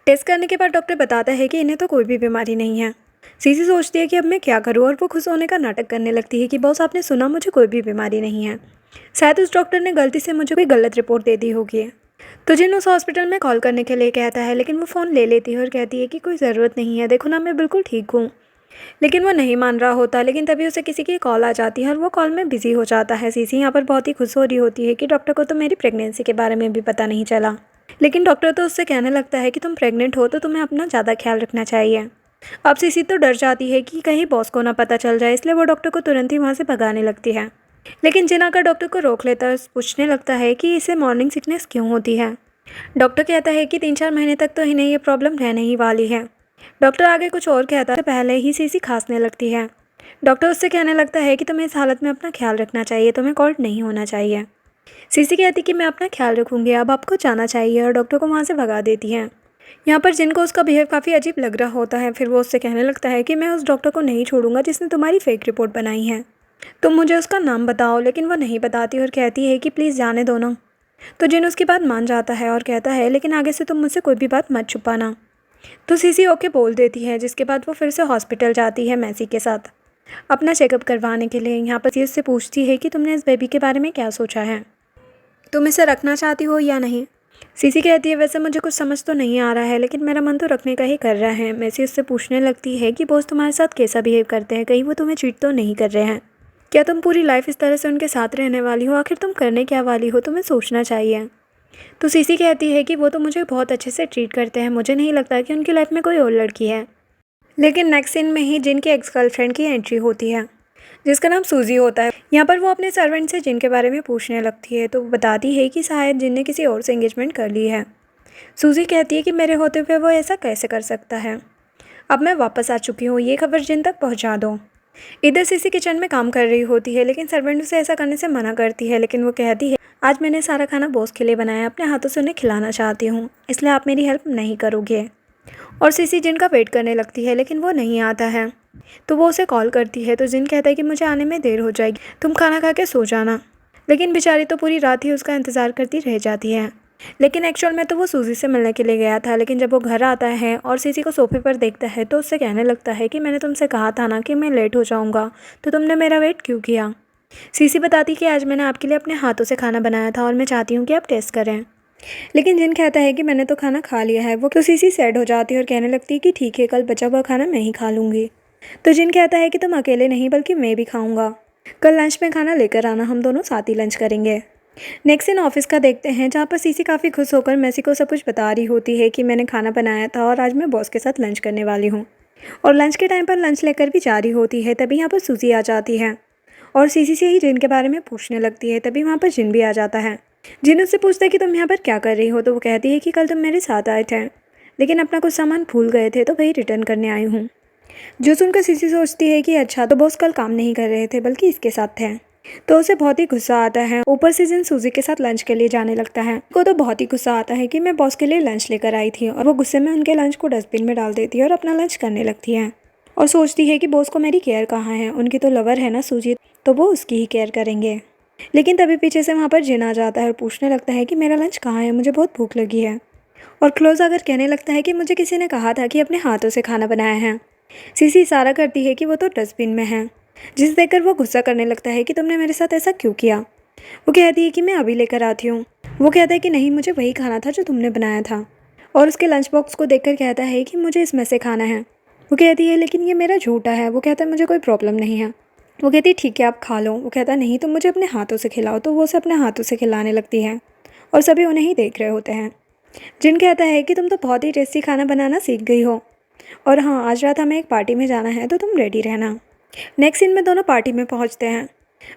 टेस्ट करने के बाद डॉक्टर बताता है कि इन्हें तो कोई भी बीमारी नहीं है। सीसी सोचती है कि अब मैं क्या करूं, और वो खुश होने का नाटक करने लगती है कि बॉस आपने सुना, मुझे कोई भी बीमारी नहीं है। शायद उस डॉक्टर ने गलती से मुझे कोई गलत रिपोर्ट दे दी होगी। तो जिन उस हॉस्पिटल में कॉल करने के लिए कहता है, लेकिन वो फ़ोन ले लेती है और कहती है कि कोई ज़रूरत नहीं है, देखो ना मैं बिल्कुल ठीक हूँ। लेकिन वो नहीं मान रहा होता। लेकिन तभी उसे किसी की कॉल आ जाती है और वो कॉल में बिजी हो जाता है। सीसी यहाँ पर बहुत ही खुश हो रही होती है कि डॉक्टर को तो मेरी प्रेगनेंसी के बारे में भी पता नहीं चला। लेकिन डॉक्टर तो उससे कहने लगता है कि तुम प्रेग्नेंट हो तो तुम्हें अपना ज़्यादा ख्याल रखना चाहिए। अब सीसी तो डर जाती है कि कहीं बॉस को ना पता चल जाए, इसलिए वो डॉक्टर को तुरंत ही वहाँ से भगाने लगती है। लेकिन जिन आकर डॉक्टर को रोक लेता है, पूछने लगता है कि इसे मॉर्निंग सिकनेस क्यों होती है। डॉक्टर कहता है कि 3-4 महीने तक तो इन्हें ये प्रॉब्लम रहने ही वाली है। डॉक्टर आगे कुछ और कहता है, पहले ही सीसी खांसने लगती है। डॉक्टर उससे कहने लगता है कि तुम्हें इस हालत में अपना ख्याल रखना चाहिए, तुम्हें कोल्ड नहीं होना चाहिए। सीसी कहती कि मैं अपना ख्याल रखूंगी, अब आपको जाना चाहिए, और डॉक्टर को वहाँ से भगा देती है। यहाँ पर जिनको उसका बिहेव काफ़ी अजीब लग रहा होता है। फिर वो उससे कहने लगता है कि मैं उस डॉक्टर को नहीं छोड़ूंगा जिसने तुम्हारी फेक रिपोर्ट बनाई है, तुम मुझे उसका नाम बताओ। लेकिन वो नहीं बताती और कहती है कि प्लीज़ जाने दो ना। तो जिन उसकी बात मान जाता है और कहता है, लेकिन आगे से तुम मुझसे कोई भी बात मत छुपाना। तो सीसी ओके बोल देती है, जिसके बाद वो फिर से हॉस्पिटल जाती है मैसी के साथ अपना चेकअप करवाने के लिए। यहाँ पर उससे पूछती है कि तुमने इस बेबी के बारे में क्या सोचा है, तुम इसे रखना चाहती हो या नहीं। सीसी कहती है, वैसे मुझे कुछ समझ तो नहीं आ रहा है, लेकिन मेरा मन तो रखने का ही कर रहा है। मैसी उससे पूछने लगती है कि बॉस तुम्हारे साथ कैसा बिहेव करते हैं, कहीं वो तुम्हें चीट तो नहीं कर रहे हैं, क्या तुम पूरी लाइफ इस तरह से उनके साथ रहने वाली हो, आखिर तुम करने क्या वाली हो, तुम्हें सोचना चाहिए। तो सीसी कहती है कि वो तो मुझे बहुत अच्छे से ट्रीट करते हैं, मुझे नहीं लगता कि उनकी लाइफ में कोई और लड़की है। लेकिन नेक्स्ट सीन में ही जिन की एक्स गर्लफ्रेंड की एंट्री होती है, जिसका नाम सूजी होता है। यहाँ पर वो अपने सर्वेंट से जिन के बारे में पूछने लगती है, तो वो बताती है कि शायद जिन ने किसी और से एंगेजमेंट कर ली है। सूजी कहती है कि मेरे होते हुए वो ऐसा कैसे कर सकता है, अब मैं वापस आ चुकी हूँ, ये खबर जिन तक पहुँचा दो। इधर सीसी किचन में काम कर रही होती है, लेकिन सर्वेंट उसे ऐसा करने से मना करती है। लेकिन वो कहती है, आज मैंने सारा खाना बॉस के लिए बनाया, अपने हाथों से उन्हें खिलाना चाहती हूँ, इसलिए आप मेरी हेल्प नहीं करोगे। और सीसी जिन का वेट करने लगती है, लेकिन वो नहीं आता है। तो वो उसे कॉल करती है, तो जिन कहता है कि मुझे आने में देर हो जाएगी, तुम खाना खा के सो जाना। लेकिन बेचारी तो पूरी रात ही उसका इंतज़ार करती रह जाती है। लेकिन एक्चुअल में तो वो सूजी से मिलने के लिए गया था। लेकिन जब वो घर आता है और सीसी को सोफे पर देखता है, तो उससे कहने लगता है कि मैंने तुमसे कहा था ना कि मैं लेट हो जाऊँगा, तो तुमने मेरा वेट क्यों किया। सीसी बताती कि आज मैंने आपके लिए अपने हाथों से खाना बनाया था और मैं चाहती हूँ कि आप टेस्ट करें। लेकिन जिन कहता है कि मैंने तो खाना खा लिया है। वो तो सीसी सैड हो जाती है और कहने लगती है कि ठीक है, कल बचा हुआ खाना मैं ही खा लूँगी। तो जिन कहता है कि तुम अकेले नहीं बल्कि मैं भी खाऊंगा, कल लंच में खाना लेकर आना, हम दोनों साथ ही लंच करेंगे। नेक्स्ट इन ऑफिस का देखते हैं, जहाँ पर सीसी काफ़ी खुश होकर मैसी को सब कुछ बता रही होती है कि मैंने खाना बनाया था और आज मैं बॉस के साथ लंच करने वाली हूँ। और लंच के टाइम पर लंच लेकर भी जा रही होती है। तभी यहाँ पर सूजी आ जाती है और सीसी से ही जिन के बारे में पूछने लगती है। तभी वहाँ पर जिन भी आ जाता है। जिन उससे पूछता है कि तुम यहाँ पर क्या कर रही हो, तो वो कहती है कि कल तुम मेरे साथ आए थे, लेकिन अपना कुछ सामान भूल गए थे, तो वही रिटर्न करने आई हूँ। जो सुनकर सीसी सोचती है कि अच्छा, तो बॉस कल काम नहीं कर रहे थे बल्कि इसके साथ थे। तो उसे बहुत ही गुस्सा आता है। ऊपर से जिन सूजी के साथ लंच के लिए जाने लगता है, को तो बहुत ही गुस्सा आता है कि मैं बॉस के लिए लंच लेकर आई थी, और वो गुस्से में उनके लंच को डस्टबिन में डाल देती है और अपना लंच करने लगती है। और सोचती है कि बॉस को मेरी केयर कहाँ है, उनकी तो लवर है ना सूजी, तो वो उसकी ही केयर करेंगे। लेकिन तभी पीछे से वहाँ पर जिन आ जाता है और पूछने लगता है कि मेरा लंच कहाँ है, मुझे बहुत भूख लगी है। और क्लोज आकर कहने लगता है कि मुझे किसी ने कहा था कि अपने हाथों से खाना बनाया है। सीसी इशारा करती है कि वो तो डस्टबिन में है, जिसे देखकर वो गुस्सा करने लगता है कि तुमने मेरे साथ ऐसा क्यों किया। वो कहती है कि मैं अभी लेकर आती हूँ। वो कहता है कि नहीं, मुझे वही खाना था जो तुमने बनाया था। और उसके लंच बॉक्स को देखकर कहता है कि मुझे इसमें से खाना है। वो कहती है लेकिन ये मेरा झूठा है। वो कहता है मुझे कोई प्रॉब्लम नहीं है। वो कहती है ठीक है आप खा लो। वो कहता नहीं तुम मुझे अपने हाथों से खिलाओ। तो वो उसे अपने हाथों से खिलाने लगती है और सभी उन्हें ही देख रहे होते हैं। जिन कहता है कि तुम तो बहुत ही टेस्टी खाना बनाना सीख गई हो और हाँ आज रात हमें एक पार्टी में जाना है तो तुम रेडी रहना। नेक्स्ट सीन में दोनों पार्टी में पहुंचते हैं।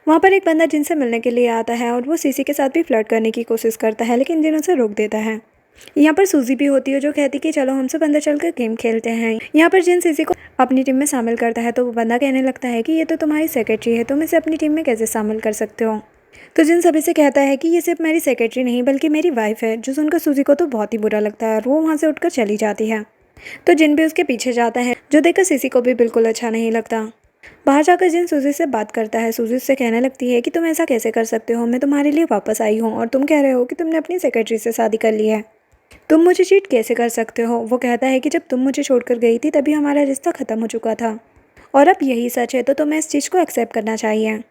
वहाँ पर एक बंदा जिनसे मिलने के लिए आता है और वो सीसी के साथ भी फ्लर्ट करने की कोशिश करता है लेकिन जिन उसे रोक देता है। यहाँ पर सूजी भी होती है जो कहती कि चलो हमसे अंदर चलकर गेम खेलते हैं। यहाँ पर जिन सीसी को अपनी टीम में शामिल करता है तो वो बंदा कहने लगता है कि ये तो तुम्हारी सेक्रेटरी है, तुम इसे अपनी टीम में कैसे शामिल कर सकते हो। तो जिन सभी से कहता है कि ये सिर्फ मेरी सेक्रेटरी नहीं बल्कि मेरी वाइफ है, जो सुनकर सूजी को तो बहुत ही बुरा लगता है और वो वहाँ से उठकर चली जाती है। तो जिन भी उसके पीछे जाता है जो देखकर सीसी को भी बिल्कुल अच्छा नहीं लगता। बाहर जाकर जिन सूजी से बात करता है, सूजी उससे कहने लगती है कि तुम ऐसा कैसे कर सकते हो, मैं तुम्हारे लिए वापस आई हूँ और तुम कह रहे हो कि तुमने अपनी सेक्रेटरी से शादी कर ली है, तुम मुझे चीट कैसे कर सकते हो। वो कहता है कि जब तुम मुझे छोड़कर गई थी तभी हमारा रिश्ता ख़त्म हो चुका था और अब यही सच है तो तुम्हें इस चीज़ को एक्सेप्ट करना चाहिए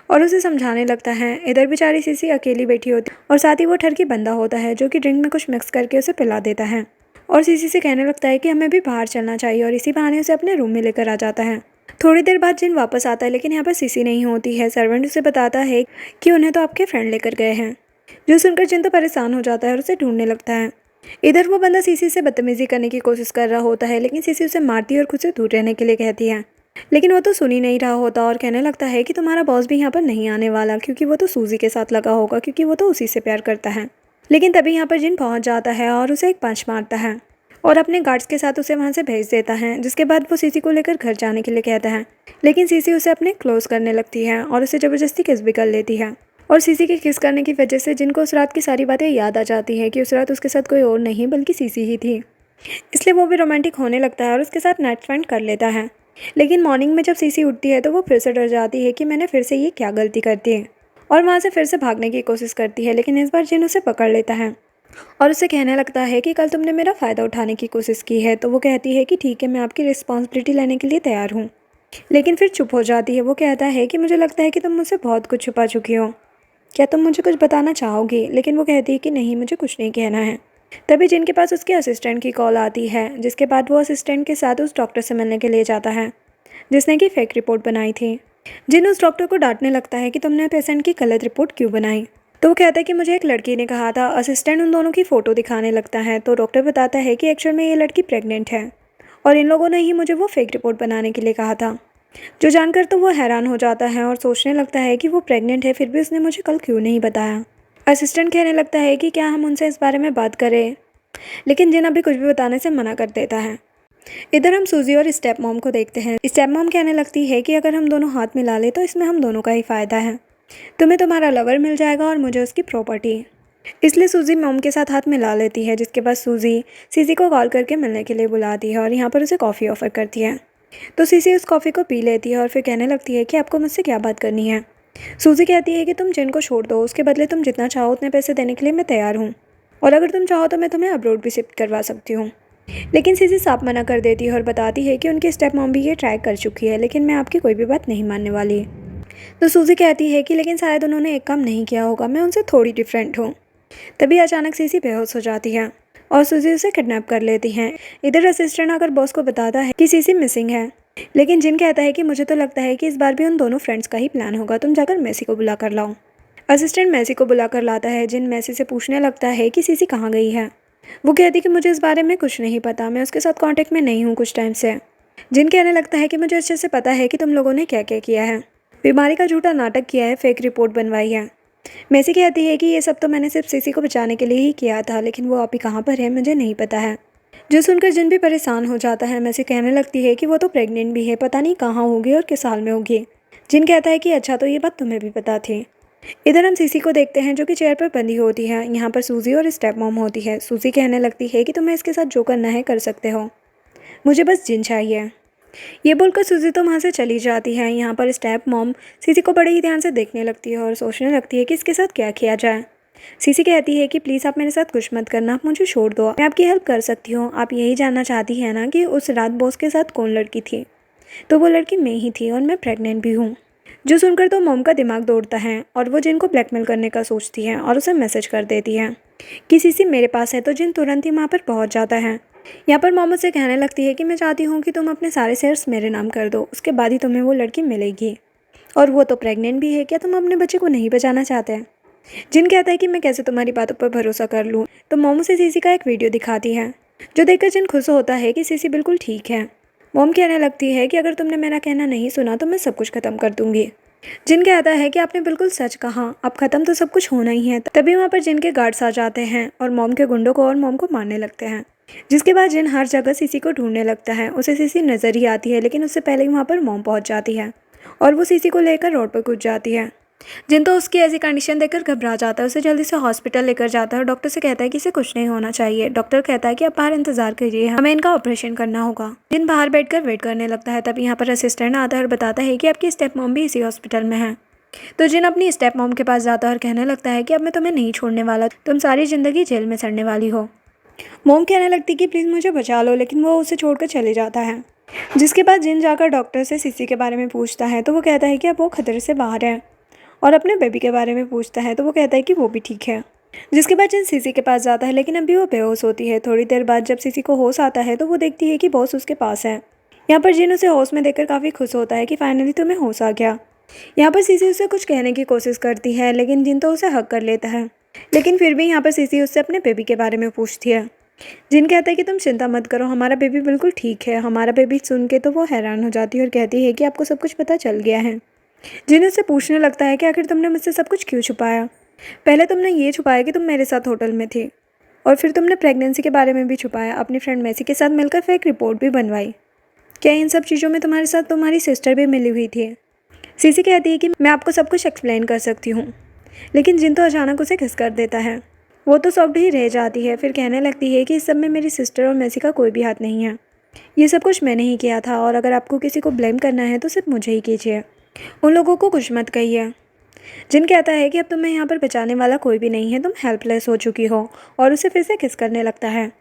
और उसे समझाने लगता है। इधर बेचारी सीसी अकेली बैठी होती और साथ ही वो ठरकी बंदा होता है जो कि ड्रिंक में कुछ मिक्स करके उसे पिला देता है और सीसी से कहने लगता है कि हमें भी बाहर चलना चाहिए और इसी बहाने उसे अपने रूम में लेकर आ जाता है। थोड़ी देर बाद जिन वापस आता है लेकिन यहाँ पर सीसी नहीं होती है। सर्वेंट उसे बताता है कि उन्हें तो आपके फ्रेंड लेकर गए हैं, जो सुनकर जिन तो परेशान हो जाता है और उसे ढूंढने लगता है। इधर वो बंदा सीसी से बदतमीजी करने की कोशिश कर रहा होता है लेकिन सीसी उसे मारती है और खुद से दूर रहने के लिए कहती है, लेकिन वो तो सुन ही नहीं रहा होता और कहने लगता है कि तुम्हारा बॉस भी यहाँ पर नहीं आने वाला क्योंकि वो तो सूजी के साथ लगा होगा क्योंकि वो तो उसी से प्यार करता है। लेकिन तभी यहाँ पर जिन पहुँच जाता है और उसे एक पंच मारता है और अपने गार्ड्स के साथ उसे वहाँ से भेज देता है, जिसके बाद वो सीसी को लेकर घर जाने के लिए कहता है। लेकिन सीसी उसे अपने क्लोज करने लगती है और उसे ज़बरदस्ती किस भी कर लेती है और सीसी के किस करने की वजह से जिनको उस रात की सारी बातें याद आ जाती है कि उस रात उसके साथ कोई और नहीं बल्कि सीसी ही थी। इसलिए वो भी रोमांटिक होने लगता है और उसके साथ नाइट स्पेंड कर लेता है। लेकिन मॉर्निंग में जब सीसी उठती है तो वो फिर से डर जाती है कि मैंने फिर से ये क्या गलती कर दी है और वहाँ से फिर से भागने की कोशिश करती है। लेकिन इस बार जिन उसे पकड़ लेता है और उसे कहने लगता है कि कल तुमने मेरा फ़ायदा उठाने की कोशिश की है। तो वो कहती है कि ठीक है मैं आपकी रिस्पॉन्सिबिलिटी लेने के लिए तैयार हूँ, लेकिन फिर चुप हो जाती है। वो कहता है कि मुझे लगता है कि तुम मुझसे बहुत कुछ छुपा चुकी हो, क्या तुम मुझे कुछ बताना चाहोगी। लेकिन वो कहती है कि नहीं मुझे कुछ नहीं कहना है। तभी जिनके पास उसके असिस्टेंट की कॉल आती है, जिसके बाद वो असिस्टेंट के साथ उस डॉक्टर से मिलने के लिए जाता है जिसने कि फेक रिपोर्ट बनाई थी। जिन उस डॉक्टर को डांटने लगता है कि तुमने पेशेंट की गलत रिपोर्ट क्यों बनाई। तो वो कहता है कि मुझे एक लड़की ने कहा था। असिस्टेंट उन दोनों की फ़ोटो दिखाने लगता है तो डॉक्टर बताता है कि एक्चुअल में ये लड़की प्रेग्नेंट है और इन लोगों ने ही मुझे वो फेक रिपोर्ट बनाने के लिए कहा था। जो जानकर तो वो हैरान हो जाता है और सोचने लगता है कि वो प्रेग्नेंट है फिर भी उसने मुझे कल क्यों नहीं बताया। असिस्टेंट कहने लगता है कि क्या हम उनसे इस बारे में बात करें, लेकिन जिन अभी कुछ भी बताने से मना कर देता है। इधर हम सूजी और स्टेप मॉम को देखते हैं। स्टेप मॉम कहने लगती है कि अगर हम दोनों हाथ मिला ले तो इसमें हम दोनों का ही फ़ायदा है, तुम्हें तुम्हारा लवर मिल जाएगा और मुझे उसकी प्रॉपर्टी। इसलिए सूजी मॉम के साथ हाथ मिला लेती है, जिसके बाद सूजी सीसी को कॉल करके मिलने के लिए बुलाती है और यहाँ पर उसे कॉफ़ी ऑफ़र करती है। तो सीसी उस कॉफ़ी को पी लेती है और फिर कहने लगती है कि आपको मुझसे क्या बात करनी है। सूजी कहती है कि तुम जिन को छोड़ दो, उसके बदले तुम जितना चाहो उतने पैसे देने के लिए मैं तैयार हूँ और अगर तुम चाहो तो मैं तुम्हें अब्रॉड भी शिफ्ट करवा सकती हूँ। लेकिन सीसी साफ मना कर देती है और बताती है कि उनकी स्टेप मॉम भी ये ट्राई कर चुकी है, लेकिन मैं आपकी कोई भी बात नहीं मानने वाली। तो सूजी कहती है कि लेकिन शायद उन्होंने एक काम नहीं किया होगा, मैं उनसे थोड़ी डिफरेंट हूँ। तभी अचानक सीसी बेहोश हो जाती है और सूजी उसे किडनैप कर लेती हैं। इधर असिस्टेंट आकर बॉस को बताता है कि सीसी मिसिंग है, लेकिन जिन कहता है कि मुझे तो लगता है कि इस बार भी उन दोनों फ्रेंड्स का ही प्लान होगा, तुम जाकर मैसी को बुला कर लाओ। असिस्टेंट मैसी को बुला कर लाता है। जिन मैसी से पूछने लगता है कि सीसी कहाँ गई है। वो कहती कि मुझे इस बारे में कुछ नहीं पता, मैं उसके साथ कांटेक्ट में नहीं हूँ कुछ टाइम से। जिन कहने लगता है कि मुझे अच्छे से पता है कि तुम लोगों ने क्या क्या किया है, बीमारी का झूठा नाटक किया है, फेक रिपोर्ट बनवाई है। मैसी कहती है कि ये सब तो मैंने सिर्फ सीसी को बचाने के लिए ही किया था, लेकिन वो अभी कहाँ पर है मुझे नहीं पता है। जो सुनकर जिन भी परेशान हो जाता है। मैसी कहने लगती है कि वो तो प्रेग्नेंट भी है, पता नहीं कहाँ होगी और किस हाल में होगी। जिन कहता है कि अच्छा तो ये बात तुम्हें भी पता थी। इधर हम सीसी को देखते हैं जो कि चेयर पर बंधी होती है। यहाँ पर सूजी और स्टेप मॉम होती है। सूजी कहने लगती है कि तुम्हें इसके साथ जो करना है कर सकते हो, मुझे बस जिन चाहिए। ये बोलकर सूजी तो वहाँ से चली जाती है। यहाँ पर स्टेप मॉम सीसी को बड़े ही ध्यान से देखने लगती है और सोचने लगती है कि इसके साथ क्या किया जाए। सीसी कहती है कि प्लीज़ आप मेरे साथ कुछ मत करना, आप मुझे छोड़ दो, मैं आपकी हेल्प कर सकती हूँ। आप यही जानना चाहती है ना कि उस रात बॉस के साथ कौन लड़की थी, तो वो लड़की मैं ही थी और मैं प्रेग्नेंट भी हूँ। जो सुनकर तो मॉम का दिमाग दौड़ता है और वो जिनको ब्लैकमेल करने का सोचती है और उसे मैसेज कर देती है। कि सीसी मेरे पास है तो जिन तुरंत ही वहाँ पर पहुँच जाता है। यहाँ पर मॉम उससे कहने लगती है कि मैं चाहती हूँ कि तुम अपने सारे शेयर्स मेरे नाम कर दो, उसके बाद ही तुम्हें वो लड़की मिलेगी, और वो तो प्रेग्नेंट भी है, क्या तुम अपने बच्चे को नहीं बचाना चाहते हैं? जिन कहता है कि मैं कैसे तुम्हारी बातों पर भरोसा कर लूँ। तो मॉम उसे सीसी का एक वीडियो दिखाती है, जो देखकर जिन खुश होता है कि सीसी बिल्कुल ठीक है। मॉम कहने लगती है कि अगर तुमने मेरा कहना नहीं सुना तो मैं सब कुछ ख़त्म कर दूंगी। जिन कहता है कि आपने बिल्कुल सच कहा, अब ख़त्म तो सब कुछ होना ही है। तभी वहाँ पर जिन के गार्ड्स आ जाते हैं और मॉम के गुंडों को और मॉम को मारने लगते हैं। जिसके बाद जिन हर जगह सीसी को ढूंढने लगता है। उसे सीसी नज़र ही आती है, लेकिन उससे पहले ही वहाँ पर मॉम पहुँच जाती है और वो सीसी को लेकर रोड पर कूद जाती है। जिन तो उसकी ऐसी कंडीशन देखकर घबरा जाता है, उसे जल्दी से हॉस्पिटल लेकर जाता है और डॉक्टर से कहता है कि इसे कुछ नहीं होना चाहिए। डॉक्टर कहता है कि आप बाहर इंतजार करिए, हमें इनका ऑपरेशन करना होगा। जिन बाहर बैठकर वेट करने लगता है। तब यहाँ पर असिस्टेंट आता है और बताता है कि आपकी स्टेप मॉम भी इसी हॉस्पिटल में है। तो जिन अपनी स्टेप मॉम के पास जाता है और कहने लगता है कि अब मैं तुम्हें नहीं छोड़ने वाला, तुम सारी ज़िंदगी जेल में सड़ने वाली हो। मॉम कहने लगती कि प्लीज़ मुझे बचा लो, लेकिन वो उसे छोड़कर चले जाता है। जिसके बाद जिन जाकर डॉक्टर से सीसी के बारे में पूछता है, तो वो कहता है कि अब वो खतरे से बाहर है, और अपने बेबी के बारे में पूछता है तो वो कहता है कि वो भी ठीक है। जिसके बाद जिन सीसी के पास जाता है, लेकिन अभी वो बेहोश होती है। थोड़ी देर बाद जब सीसी को होश आता है तो वो देखती है कि बॉस उसके पास है। यहाँ पर जिन उसे होश में देखकर काफ़ी खुश होता है कि फाइनली तुम्हें होश आ गया। यहाँ पर सीसी उसे कुछ कहने की कोशिश करती है, लेकिन जिन तो उसे हक कर लेता है। लेकिन फिर भी यहाँ पर सीसी उससे अपने बेबी के बारे में पूछती है। जिन कहता है कि तुम चिंता मत करो, हमारा बेबी बिल्कुल ठीक है। हमारा बेबी सुन के तो वो हैरान हो जाती है और कहती है कि आपको सब कुछ पता चल गया है। जिन उससे पूछने लगता है कि आखिर तुमने मुझसे सब कुछ क्यों छुपाया? पहले तुमने ये छुपाया कि तुम मेरे साथ होटल में थी, और फिर तुमने प्रेगनेंसी के बारे में भी छुपाया। अपनी फ्रेंड मैसी के साथ मिलकर फेक रिपोर्ट भी बनवाई। क्या इन सब चीज़ों में तुम्हारे साथ तुम्हारी सिस्टर भी मिली हुई थी? सीसी कहती है कि मैं आपको सब कुछ एक्सप्लेन कर सकती हूँ, लेकिन जिन तो अचानक उसे किस कर देता है। वो तो शॉक्ड ही रह जाती है, फिर कहने लगती है कि इस सब में मेरी सिस्टर और मैसी का कोई भी हाथ नहीं है। ये सब कुछ मैंने ही किया था, और अगर आपको किसी को ब्लेम करना है तो सिर्फ मुझे ही कीजिए, उन लोगों को कुछ मत कहिए। जिन कहता है कि अब तुम्हें यहाँ पर बचाने वाला कोई भी नहीं है, तुम हेल्पलेस हो चुकी हो, और उसे फिर से किस करने लगता है।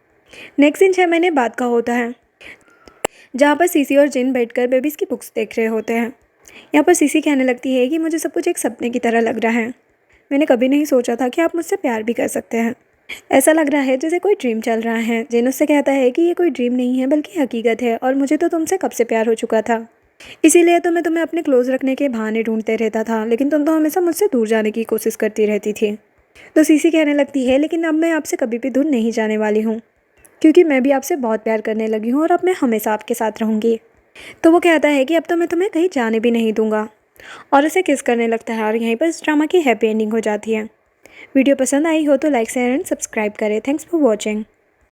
नेक्स्ट दिन 6 महीने बाद का होता है, जहाँ पर सीसी और जिन बैठकर बेबीज़ की बुक्स देख रहे होते हैं। यहाँ पर सीसी कहने लगती है कि मुझे सब कुछ एक सपने की तरह लग रहा है। मैंने कभी नहीं सोचा था कि आप मुझसे प्यार भी कर सकते हैं। ऐसा लग रहा है जैसे कोई ड्रीम चल रहा है। जिन उससे कहता है कि ये कोई ड्रीम नहीं है बल्कि हकीकत है, और मुझे तो तुमसे कब से प्यार हो चुका था, इसीलिए तो मैं तुम्हें अपने क्लोज रखने के बहाने ढूंढते रहता था, लेकिन तुम तो हमेशा मुझसे दूर जाने की कोशिश करती रहती थी। तो सीसी कहने लगती है, लेकिन अब मैं आपसे कभी भी दूर नहीं जाने वाली हूँ, क्योंकि मैं भी आपसे बहुत प्यार करने लगी हूँ, और अब मैं हमेशा आपके साथ रहूँगी। तो वो कहता है कि अब तो मैं तुम्हें कहीं जाने भी नहीं दूंगा, और उसे किस करने लगता है। और यहीं पर इस ड्रामा की हैप्पी एंडिंग हो जाती है। वीडियो पसंद आई हो तो लाइक शेयर एंड सब्सक्राइब करें। Thanks for watching.